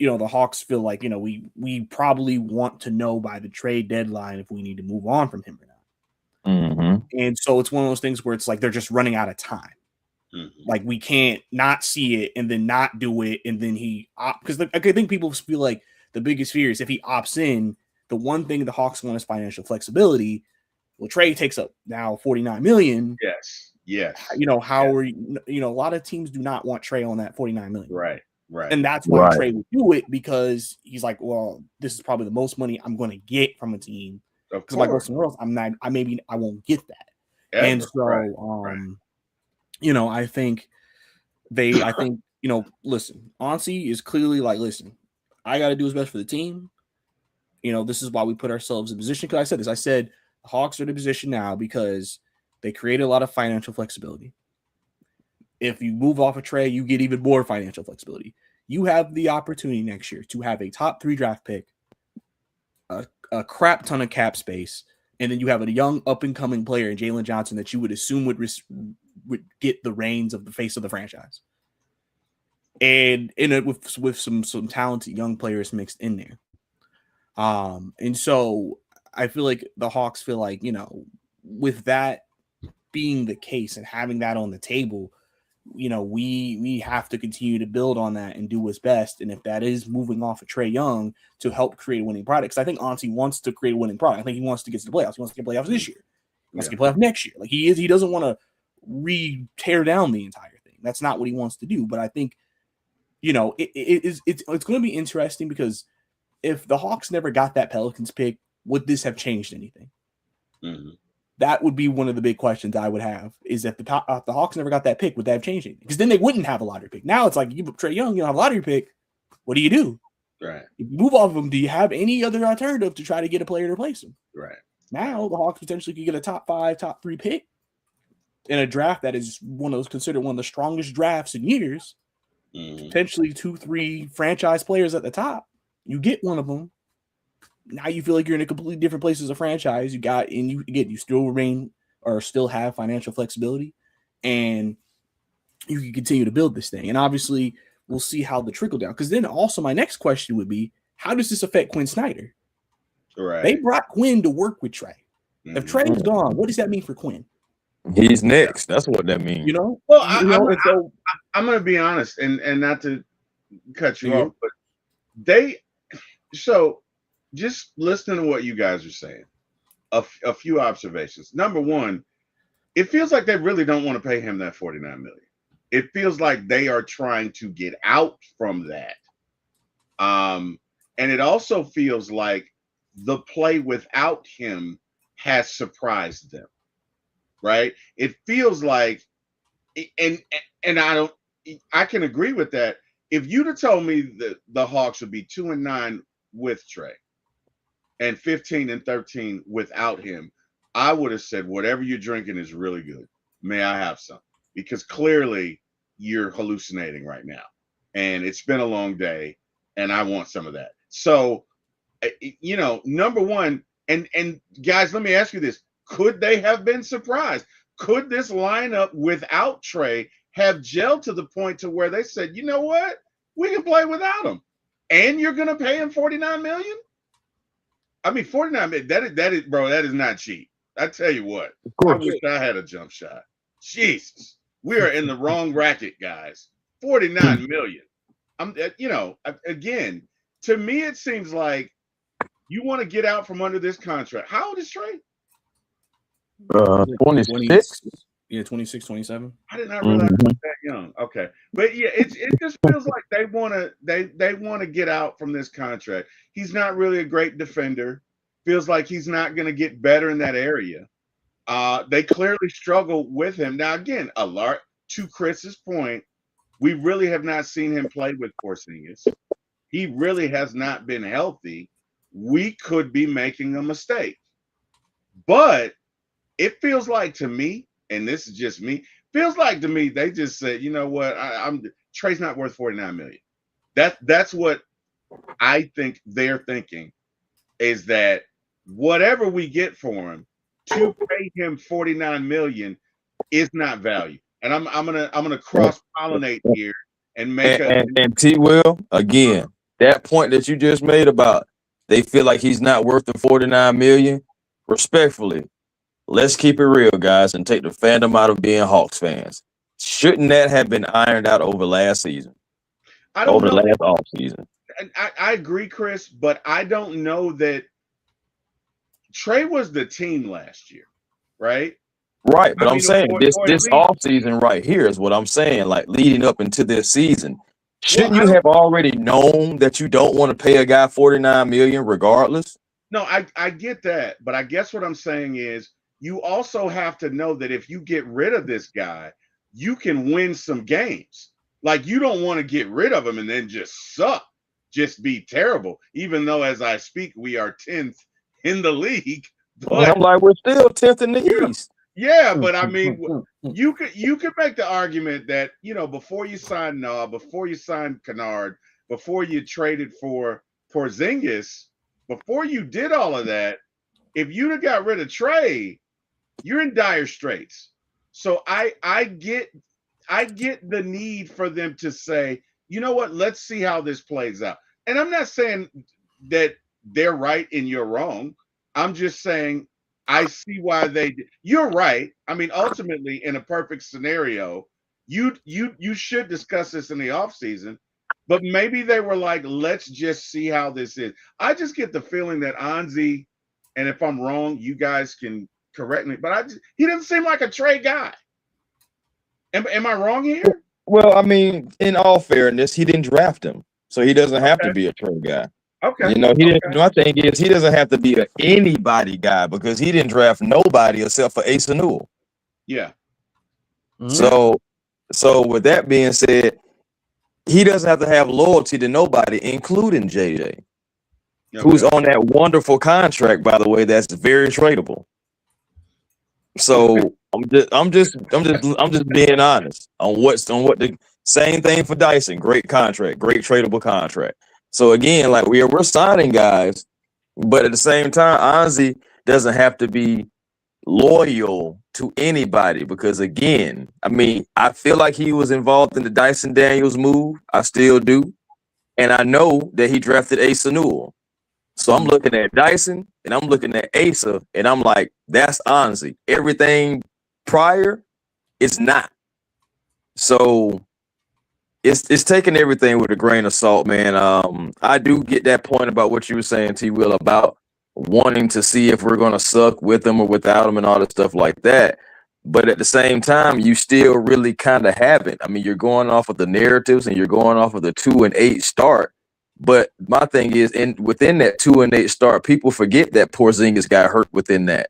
the Hawks feel like, we probably want to know by the trade deadline if we need to move on from him or not. And so it's one of those things where it's like they're just running out of time. We can't not see it and then not do it. And then because I think people feel like the biggest fear is if he opts in, the one thing the Hawks want is financial flexibility. Well, Trey takes up now $49 million. Yes. How are you? A lot of teams do not want Trey on that $49 million. Right. And that's why Trey would do it, because he's like, well, this is probably the most money I'm going to get from a team. Because if I go somewhere else, I won't get that. Ever. And so, I think listen, Anssi is clearly listen, I got to do what's best for the team. This is why we put ourselves in position. Because I said this, I said the Hawks are in a position now because they created a lot of financial flexibility. If you move off of Trey, you get even more financial flexibility. You have the opportunity next year to have a top 3 draft pick, a crap ton of cap space, and then you have a young up-and-coming player in Jalen Johnson that you would assume would get the reins of the face of the franchise. And in it with some talented young players mixed in there. And so I feel like the Hawks feel like, with that being the case and having that on the table, we have to continue to build on that and do what's best. And if that is moving off of Trae Young to help create a winning product, because I think honestly wants to create a winning product. I think he wants to get to the playoffs. He wants to get playoffs this year. He wants to get playoffs next year. Like he doesn't want to tear down the entire thing. That's not what he wants to do. But I think, it's going to be interesting because if the Hawks never got that Pelicans pick, would this have changed anything? Mm-hmm. That would be one of the big questions I would have, is if the Hawks never got that pick, would that have changed anything? Because then they wouldn't have a lottery pick. Now it's like, you Trae Young, you don't have a lottery pick. What do? Right. If you move off of him, do you have any other alternative to try to get a player to replace him? Right. Now the Hawks potentially could get a top 5, top 3 pick in a draft that is considered one of the strongest drafts in years. Mm-hmm. Potentially 2-3 franchise players at the top. You get one of them. Now you feel like you're in a completely different place as a franchise. You still remain or still have financial flexibility, and you can continue to build this thing. And obviously, we'll see how the trickle down. Because then also my next question would be, how does this affect Quinn Snyder? Right. They brought Quinn to work with Trae. Mm-hmm. If Trae's gone, what does that mean for Quinn? He's next. That's what that means. Well, I'm going to be honest, and not to cut you off, but just listening to what you guys are saying, a few observations. Number one, it feels like they really don't want to pay him that $49 million. It feels like they are trying to get out from that. And it also feels like the play without him has surprised them, right? It feels like, and I can agree with that. If you'd have told me that the Hawks would be 2-9 with Trae and 15-13 without him, I would have said, whatever you're drinking is really good. May I have some? Because clearly you're hallucinating right now. And it's been a long day, and I want some of that. So, number one, and guys, let me ask you this. Could they have been surprised? Could this lineup without Trae have gelled to the point to where they said, you know what? We can play without him. And you're going to pay him $49 million? I mean, $49 million, that is, bro, that is not cheap. I tell you what, I wish I had a jump shot. Jesus, we are in the wrong bracket, guys. $49 million. Again, to me, it seems like you want to get out from under this contract. How old is Trae? 26. Yeah, 26, 27. I did not realize he was that young. Okay. But yeah, it just feels like they want to get out from this contract. He's not really a great defender. Feels like he's not going to get better in that area. They clearly struggle with him. Now, again, to Chris's point, we really have not seen him play with Porzingis. He really has not been healthy. We could be making a mistake. But it feels like to me, and this is just me, feels like to me they just said, you know what, Trae's not worth $49 million. That's what I think they're thinking, is that whatever we get for him, to pay him $49 million is not value. And I'm gonna cross-pollinate here and make and T Will, again, that point that you just made about they feel like he's not worth the $49 million, respectfully, let's keep it real, guys, and take the fandom out of being Hawks fans. Shouldn't that have been ironed out over last season? Over the last off season. I agree, Chris, but I don't know that Trae was the team last year, right? Right, but I'm saying this off season right here is what I'm saying, like leading up into this season. Shouldn't you have already known that you don't want to pay a guy $49 million regardless? No, I get that, but I guess what I'm saying is you also have to know that if you get rid of this guy, you can win some games. Like, you don't want to get rid of him and then just suck, just be terrible, even though as I speak, we are 10th in the league. But I'm like, we're still 10th in the East. Yeah, but I mean, you could make the argument that, before you signed Nah, before you signed Kennard, before you traded for Porzingis, before you did all of that, if you'd have got rid of Trae, you're in dire straits. So I get the need for them to say, you know what, let's see how this plays out. And I'm not saying that they're right and you're wrong. I'm just saying I see why you're right. I mean, ultimately, in a perfect scenario, You should discuss this in the offseason, but maybe they were like, let's just see how this is. I just get the feeling that Anzi, and if I'm wrong, you guys can correct me, but he doesn't seem like a trade guy. Am I wrong here? Well, I mean, in all fairness, he didn't draft him, so he doesn't have to be a trade guy. Okay. You know, he didn't. My thing is, he doesn't have to be an anybody guy because he didn't draft nobody except for Asa Newell. Yeah. So with that being said, he doesn't have to have loyalty to nobody, including JJ, who's on that wonderful contract, by the way, that's very tradable. So I'm just being honest on what the same thing for Dyson. Great contract, great tradable contract. So again, like we're signing guys, but at the same time, Anzi doesn't have to be loyal to anybody because again, I mean, I feel like he was involved in the Dyson Daniels move. I still do. And I know that he drafted Asa Newell. So I'm looking at Dyson and I'm looking at Asa and I'm like, that's Anzi. Everything prior, it's not. So it's taking everything with a grain of salt, man. I do get that point about what you were saying, T. Will, about wanting to see if we're going to suck with them or without them and all that stuff like that. But at the same time, you still really kind of haven't. I mean, you're going off of the narratives and you're going off of the 2-8 start. But my thing is, within that 2-8 start, people forget that Porzingis got hurt within that.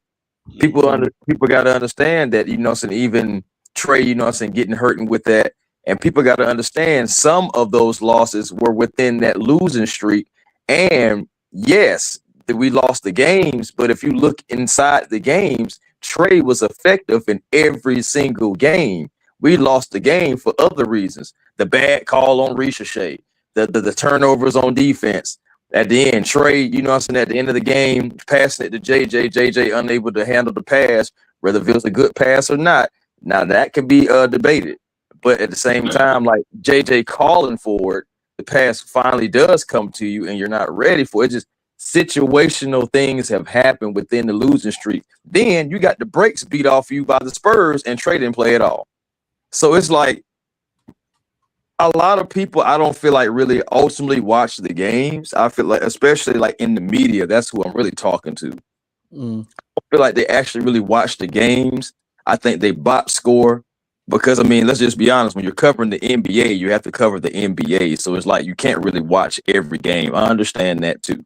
People got to understand that, even Trey, getting hurt with that. And people got to understand some of those losses were within that losing streak. And yes, we lost the games, but if you look inside the games, Trey was effective in every single game. We lost the game for other reasons. The bad call on Ricochet, the turnovers on defense. At the end, Trey, at the end of the game, passing it to JJ unable to handle the pass, whether it was a good pass or not. Now that can be debated. But at the same time, like JJ calling for it, the pass finally does come to you and you're not ready for it. Just situational things have happened within the losing streak. Then you got the brakes beat off you by the Spurs and Trey didn't play at all. So it's like a lot of people, I don't feel like really ultimately watch the games. I feel like, especially like in the media, that's who I'm really talking to. I don't feel like they actually really watch the games. I think they box score. Because, I mean, let's just be honest. When you're covering the NBA, you have to cover the NBA. So it's like you can't really watch every game. I understand that, too.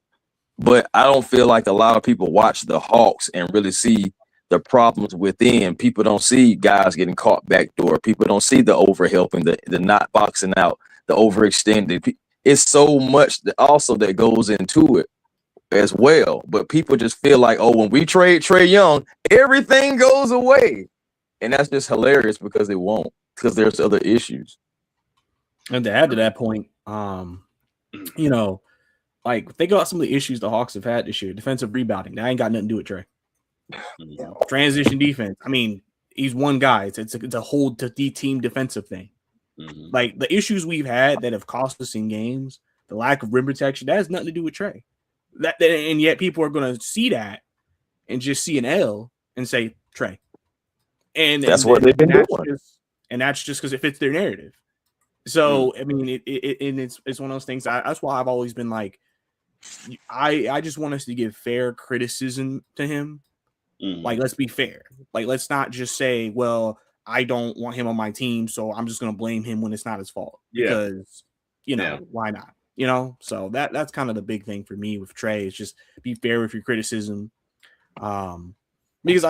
But I don't feel like a lot of people watch the Hawks and really see the problems within. People don't see guys getting caught backdoor. People don't see the overhelping, the not boxing out, the overextended. It's so much that also that goes into it as well. But people just feel like, oh, when we trade Trae Young, everything goes away. And that's just hilarious because it won't, because there's other issues. And to add to that point, like think about some of the issues the Hawks have had this year. Defensive rebounding, that ain't got nothing to do with Trey. Transition defense. I mean, he's one guy. It's a whole team defensive thing. Like the issues we've had that have cost us in games, the lack of rim protection, that has nothing to do with Trey. And yet people are going to see that and just see an L and say Trey. And that's what they've been doing. And that's just because it fits their narrative. So, I mean, it's one of those things. That's why I've always been like, I just want us to give fair criticism to him. Like, let's be fair. Like, let's not just say, well, I don't want him on my team, so I'm just going to blame him when it's not his fault. Because, why not? So that's kind of the big thing for me with Trey is just be fair with your criticism. Because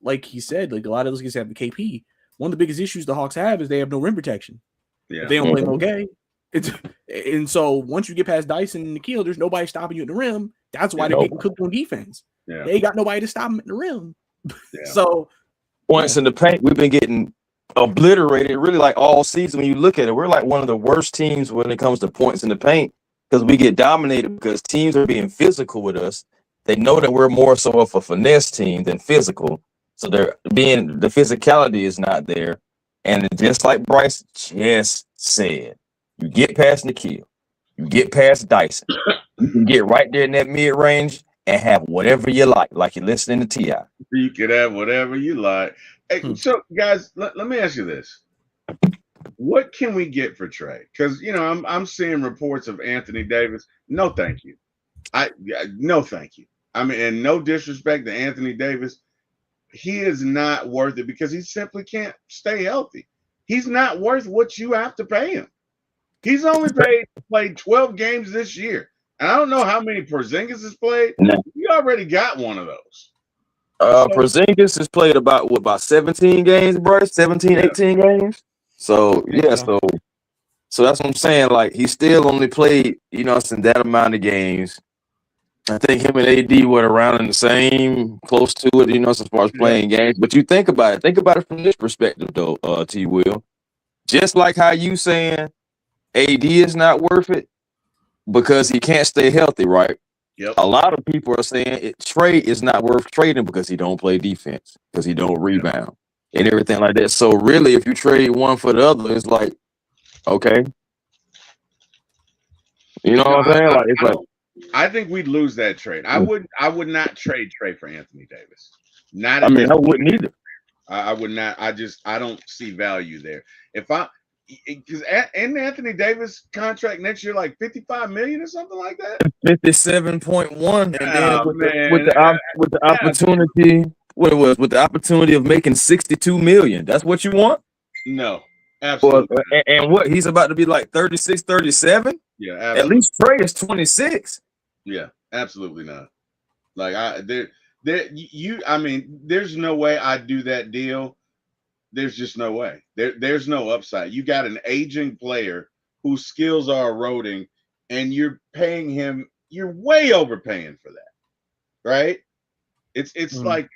like he said, like a lot of those guys have the KP. One of the biggest issues the Hawks have is they have no rim protection. Yeah. If they don't play okay. And so once you get past Dyson and Nikhil, there's nobody stopping you at the rim. That's why they're getting cooked on defense. Yeah. They ain't got nobody to stop them at the rim. Yeah. So points in the paint, we've been getting obliterated really like all season. When you look at it, we're like one of the worst teams when it comes to points in the paint because we get dominated because teams are being physical with us. They know that we're more so of a finesse team than physical. So the physicality is not there. And just like Bryce just said, you get past Nikhil, you get past Dyson, you can get right there in that mid-range and have whatever you like you're listening to T.I. You could have whatever you like. Hey, so guys, let me ask you this. What can we get for Trey? Because I'm seeing reports of Anthony Davis. No, thank you. No, thank you. I mean, and no disrespect to Anthony Davis, he is not worth it because he simply can't stay healthy. He's not worth what you have to pay him. He's only played 12 games this year. And I don't know how many Porzingis has played. No. You already got one of those. Porzingis has played about 17 games, bro. 17, 18 games. So yeah, so that's what I'm saying. Like he still only played, that amount of games. I think him and AD were around in the same, close to it, as far as playing games. But you think about it from this perspective, though, T. Will. Just like how you saying AD is not worth it because he can't stay healthy, right? Yep. A lot of people are saying Trey is not worth trading because he don't play defense, because he don't rebound and everything like that. So really, if you trade one for the other, it's like, okay. You know what I'm saying? Like it's like. I think we'd lose that trade. I would not trade Trey for Anthony Davis. I wouldn't either. I would not. I don't see value there. Because Anthony Davis contract next year like $55 million or something like that. 57.1, and then with the opportunity, with the opportunity of making $62 million. That's what you want? No, absolutely. And what he's about to be like 36, 37. Yeah, absolutely. At least Trey is 26. Yeah, absolutely not. Like there's no way I'd do that deal. There's just no way. There's no upside. You got an aging player whose skills are eroding, and you're paying him. You're way overpaying for that, right? It's like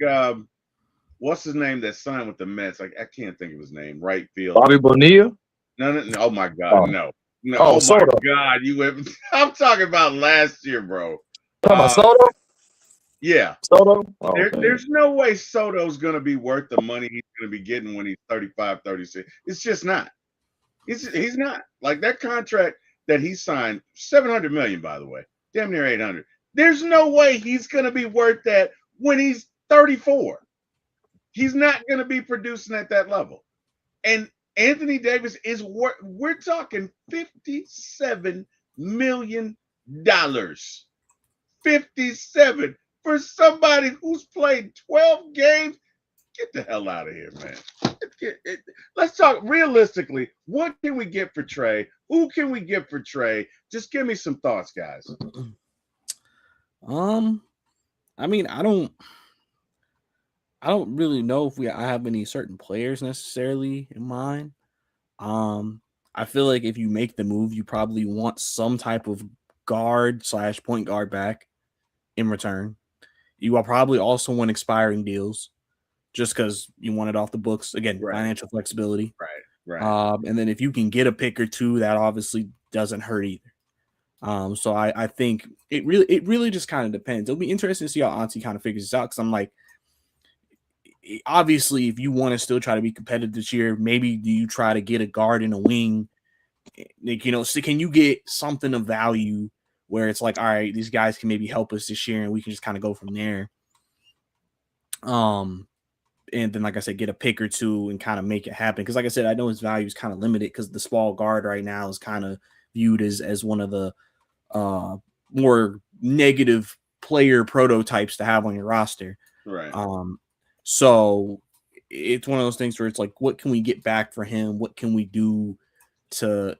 what's his name that signed with the Mets? Like I can't think of his name. Right field. Bobby Bonilla. No. Oh my God, no. No, oh my God, you went. I'm talking about last year, bro. Talking about Soto? Yeah. Soto? There's no way Soto's going to be worth the money he's going to be getting when he's 35, 36. It's just not. He's not. Like that contract that he signed, $700 million, by the way, damn near 800. There's no way he's going to be worth that when he's 34. He's not going to be producing at that level. And Anthony Davis is worth, we're talking $57 million. 57 for somebody who's played 12 games. Get the hell out of here, man. Let's talk realistically. What can we get for Trey? Who can we get for Trey? Just give me some thoughts, guys. I mean, I don't really know if I have any certain players necessarily in mind. I feel like if you make the move, you probably want some type of guard / point guard back in return. You will probably also want expiring deals just because you want it off the books. Again, financial flexibility. Right. And then if you can get a pick or two, that obviously doesn't hurt either. So I think it really just kind of depends. It'll be interesting to see how Auntie kind of figures this out, because I'm like, obviously, if you want to still try to be competitive this year, maybe do you try to get a guard and a wing? Like, so can you get something of value where it's like, all right, these guys can maybe help us this year and we can just kind of go from there. And then, like I said, get a pick or two and kind of make it happen. Because like I said, I know his value is kind of limited because the small guard right now is kind of viewed as one of the more negative player prototypes to have on your roster. Right. So it's one of those things where it's like, what can we get back for him? What can we do to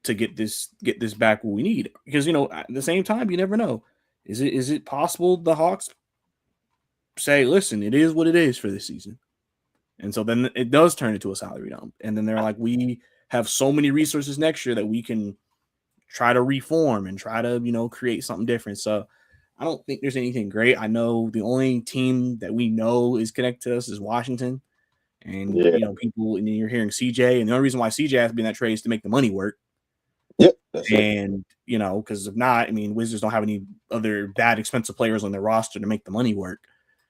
get this back what we need? Because, at the same time, you never know. Is it possible the Hawks say, listen, it is what it is for this season? And so then it does turn into a salary dump. And then they're like, we have so many resources next year that we can try to reform and try to, create something different. So I don't think there's anything great. I know the only team that we know is connected to us is Washington. And, people, and you're hearing CJ. And the only reason why CJ has to be in that trade is to make the money work. Yep. And, because if not, I mean, Wizards don't have any other that expensive players on their roster to make the money work.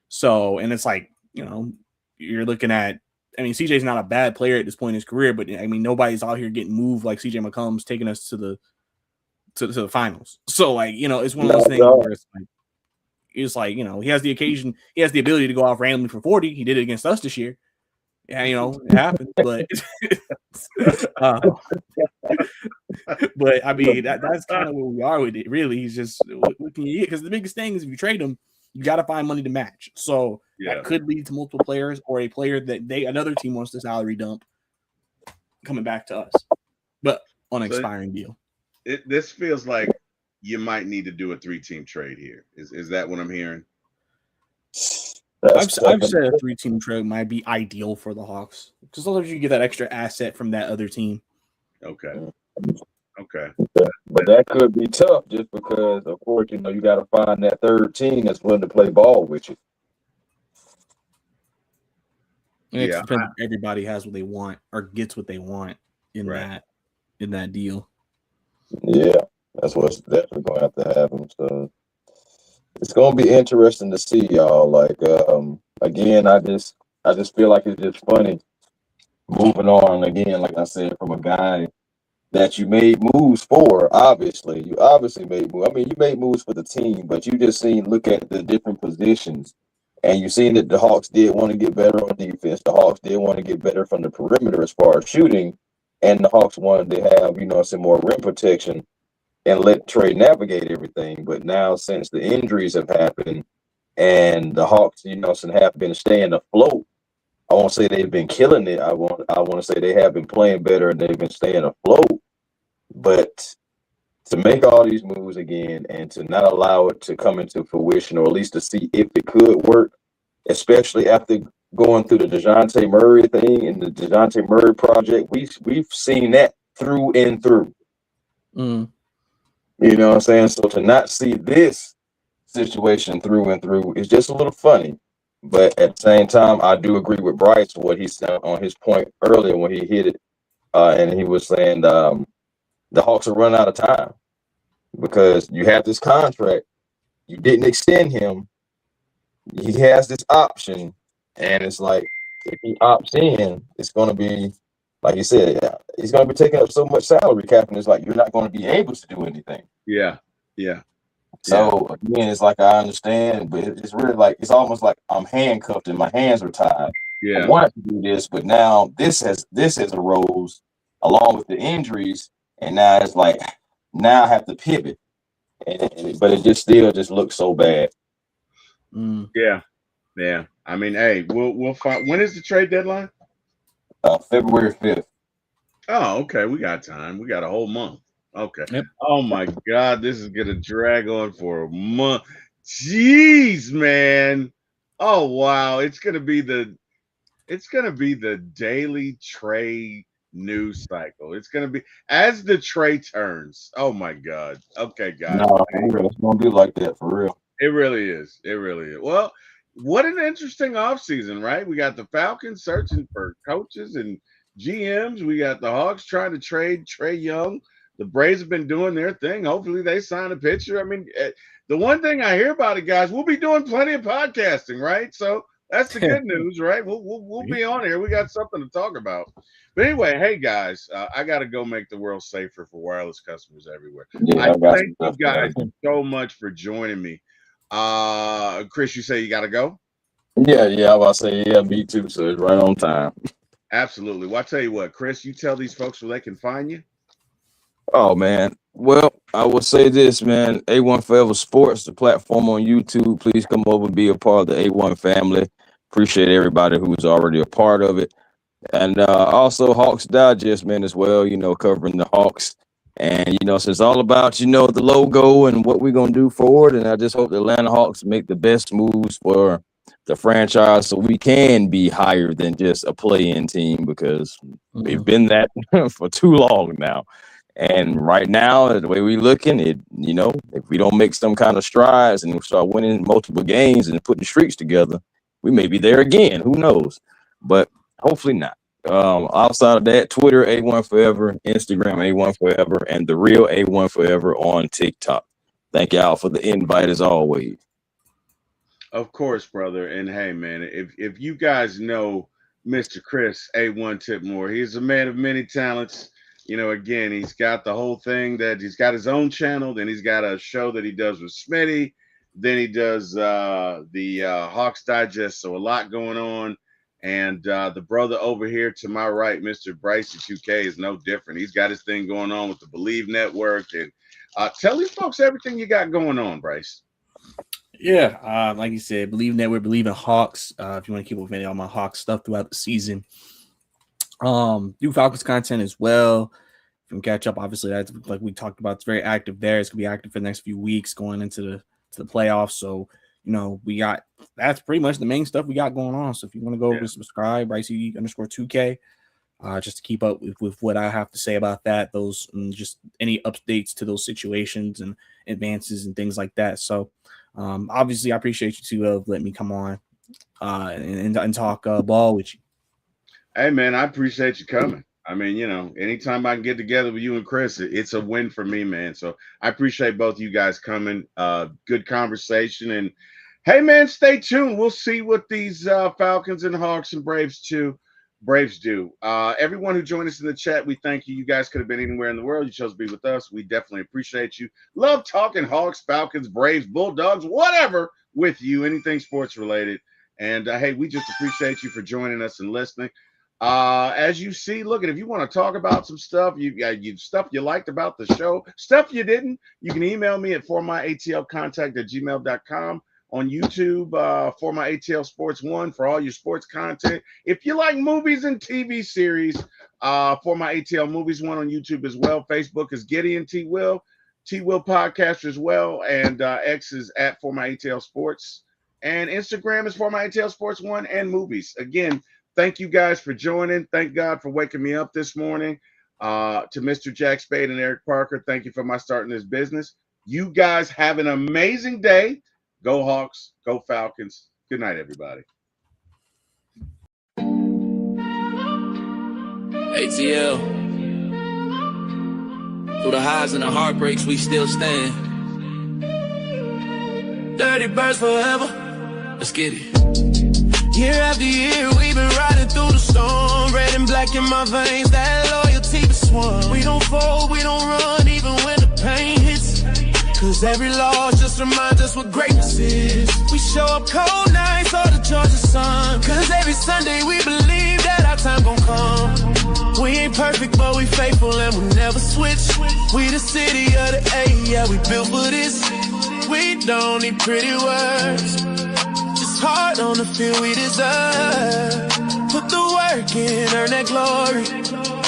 So, and it's like, you're looking at, I mean, CJ's not a bad player at this point in his career, but I mean, nobody's out here getting moved like CJ McCollum's taking us to the finals. So, like, it's one of those things where it's like, It's like, he has the ability to go off randomly for 40. He did it against us this year. Yeah, it happened, but but I mean that's kind of where we are with it. Really, he's just what can you get? Because the biggest thing is if you trade him, you got to find money to match. So that could lead to multiple players or a player that another team wants to salary dump coming back to us, but on an expiring deal. This feels like you might need to do a 3-team trade here. Is that what I'm hearing? I've said a 3-team trade might be ideal for the Hawks because sometimes you get that extra asset from that other team. Okay. But that could be tough just because, of course, you got to find that third team that's willing to play ball with you. And it depends if everybody has what they want or gets what they want in that deal. Yeah, that's what's definitely going to have to happen. So it's going to be interesting to see, y'all. Like, again, I just feel like it's just funny moving on again. Like I said, from a guy that you made moves for. Obviously, you made moves. I mean, you made moves for the team, but you just look at the different positions, and you seen that the Hawks did want to get better on defense. The Hawks did want to get better from the perimeter as far as shooting, and the Hawks wanted to have some more rim protection and let Trey navigate everything. But now, since the injuries have happened, and the Hawks, have been staying afloat. I won't say they've been killing it. I want to say they have been playing better and they've been staying afloat. But to make all these moves again and to not allow it to come into fruition, or at least to see if it could work, especially after going through the DeJounte Murray thing and the DeJounte Murray project, we've seen that through and through. Mm. You know what I'm saying? So to not see this situation through and through is just a little funny. But at the same time, I do agree with Bryce what he said on his point earlier when he hit it, and he was saying the Hawks are running out of time because you have this contract, you didn't extend him, he has this option, and it's like if he opts in, it's going to be like you said, he's going to be taking up so much salary cap, and it's like you're not going to be able to do anything. Yeah. So again, it's like I understand, but it's really like it's almost like I'm handcuffed and my hands are tied. Yeah. I wanted to do this, but now this has arose along with the injuries, and now it's like now I have to pivot, but it just still looks so bad. Mm. Yeah. I mean, hey, we'll find. When is the trade deadline? February 5th. Oh, okay. We got time. We got a whole month. Okay. Yep. Oh my God, this is gonna drag on for a month. Jeez, man. Oh wow, it's gonna be the daily Trey news cycle. It's gonna be as the Trey turns. Oh my God. Okay, guys. No, it's gonna be like that for real. It really is. Well, what an interesting offseason, right? We got the Falcons searching for coaches and GMs. We got the Hawks trying to trade Trey Young. The Braves have been doing their thing. Hopefully they sign a pitcher. I mean, the one thing I hear about it, guys, we'll be doing plenty of podcasting, right? So that's the good news, right? We'll be on here. We got something to talk about. But anyway, hey, guys, I got to go make the world safer for wireless customers everywhere. Yeah, I thank you guys so much for joining me. Chris, you say you got to go? Yeah, I was about to say, me too. So it's right on time. Absolutely. Well, I'll tell you what, Chris, you tell these folks where they can find you. Oh, man. Well, I will say this, man. A1 Forever Sports, the platform on YouTube. Please come over and be a part of the A1 family. Appreciate everybody who's already a part of it. And also Hawks Digest, man, as well, covering the Hawks. And, so it's all about, the logo and what we're going to do forward. And I just hope the Atlanta Hawks make the best moves for the franchise so we can be higher than just a play-in team because we've been that for too long now. And right now, the way we're looking, if we don't make some kind of strides and we start winning multiple games and putting streaks together, we may be there again. Who knows? But hopefully not. Outside of that, Twitter, A1 Forever, Instagram, A1 Forever, and the real A1 Forever on TikTok. Thank y'all for the invite as always. Of course, brother. And hey, man, if you guys know Mr. Chris A1 Tipmore, he's a man of many talents. Again, he's got the whole thing that he's got his own channel, then he's got a show that he does with Smitty. Then he does the Hawks Digest. So a lot going on. And the brother over here to my right, Mr. Bryce 2K, is no different. He's got his thing going on with the Believe Network. And tell these folks everything you got going on, Bryce. Yeah, like you said, Believe Network, Believe in Hawks. If you want to keep up with all my Hawks stuff throughout the season. Do Falcons content as well. If you can catch up, obviously, that's like we talked about. It's very active there. It's gonna be active for the next few weeks going into the playoffs. So, that's pretty much the main stuff we got going on. So if you want to go over and subscribe, Brycey_2K, just to keep up with what I have to say about that, those and just any updates to those situations and advances and things like that. So obviously I appreciate you too letting me come on and talk ball with you. Hey man, I appreciate you coming. I mean, anytime I can get together with you and Chris, it's a win for me, man. So I appreciate both of you guys coming. Good conversation. And hey, man, stay tuned. We'll see what these Falcons and Hawks and Braves do. Everyone who joined us in the chat, we thank you. You guys could have been anywhere in the world. You chose to be with us. We definitely appreciate you. Love talking Hawks, Falcons, Braves, Bulldogs, whatever with you, anything sports related. And hey, we just appreciate you for joining us and listening. As you see, look, if you want to talk about some stuff, you stuff you liked about the show, stuff you didn't, you can email me at formyatlcontact@gmail.com. On YouTube, For My ATL Sports 1 for all your sports content. If you like movies and TV series, For My ATL Movies 1 on YouTube as well. Facebook is Gideon T. Will Podcast as well. And X is at For My ATL Sports. And Instagram is For My ATL Sports 1 and Movies. Again, thank you guys for joining. Thank God for waking me up this morning. To Mr. Jack Spade and Eric Parker, thank you for my starting this business. You guys have an amazing day. Go Hawks, go Falcons. Good night, everybody. ATL. Through the highs and the heartbreaks, we still stand. Dirty Birds forever. Let's get it. Year after year, we've been riding through the storm. Red and black in my veins, that loyalty is swung. We don't fold, we don't run, even when the pain hits. Cause every loss just reminds us what greatness is. We show up cold nights or the Georgia sun. Cause every Sunday we believe that our time gon' come. We ain't perfect, but we faithful and we never switch. We the city of the A, yeah, we built for this. We don't need pretty words, just heart on the field we deserve. Put the work in, earn that glory.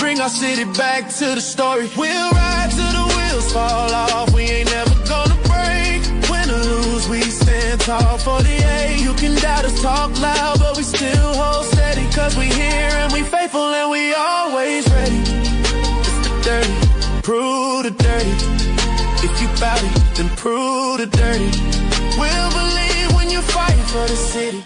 Bring our city back to the story. We'll ride till the wheels fall off. We ain't never gonna break. Win or lose, we stand tall. 48, you can doubt us, talk loud, but we still hold steady. Cause we here and we faithful and we always ready. It's the dirty, prove the dirty. If you bout it, then prove the dirty. We'll believe when you fight for the city.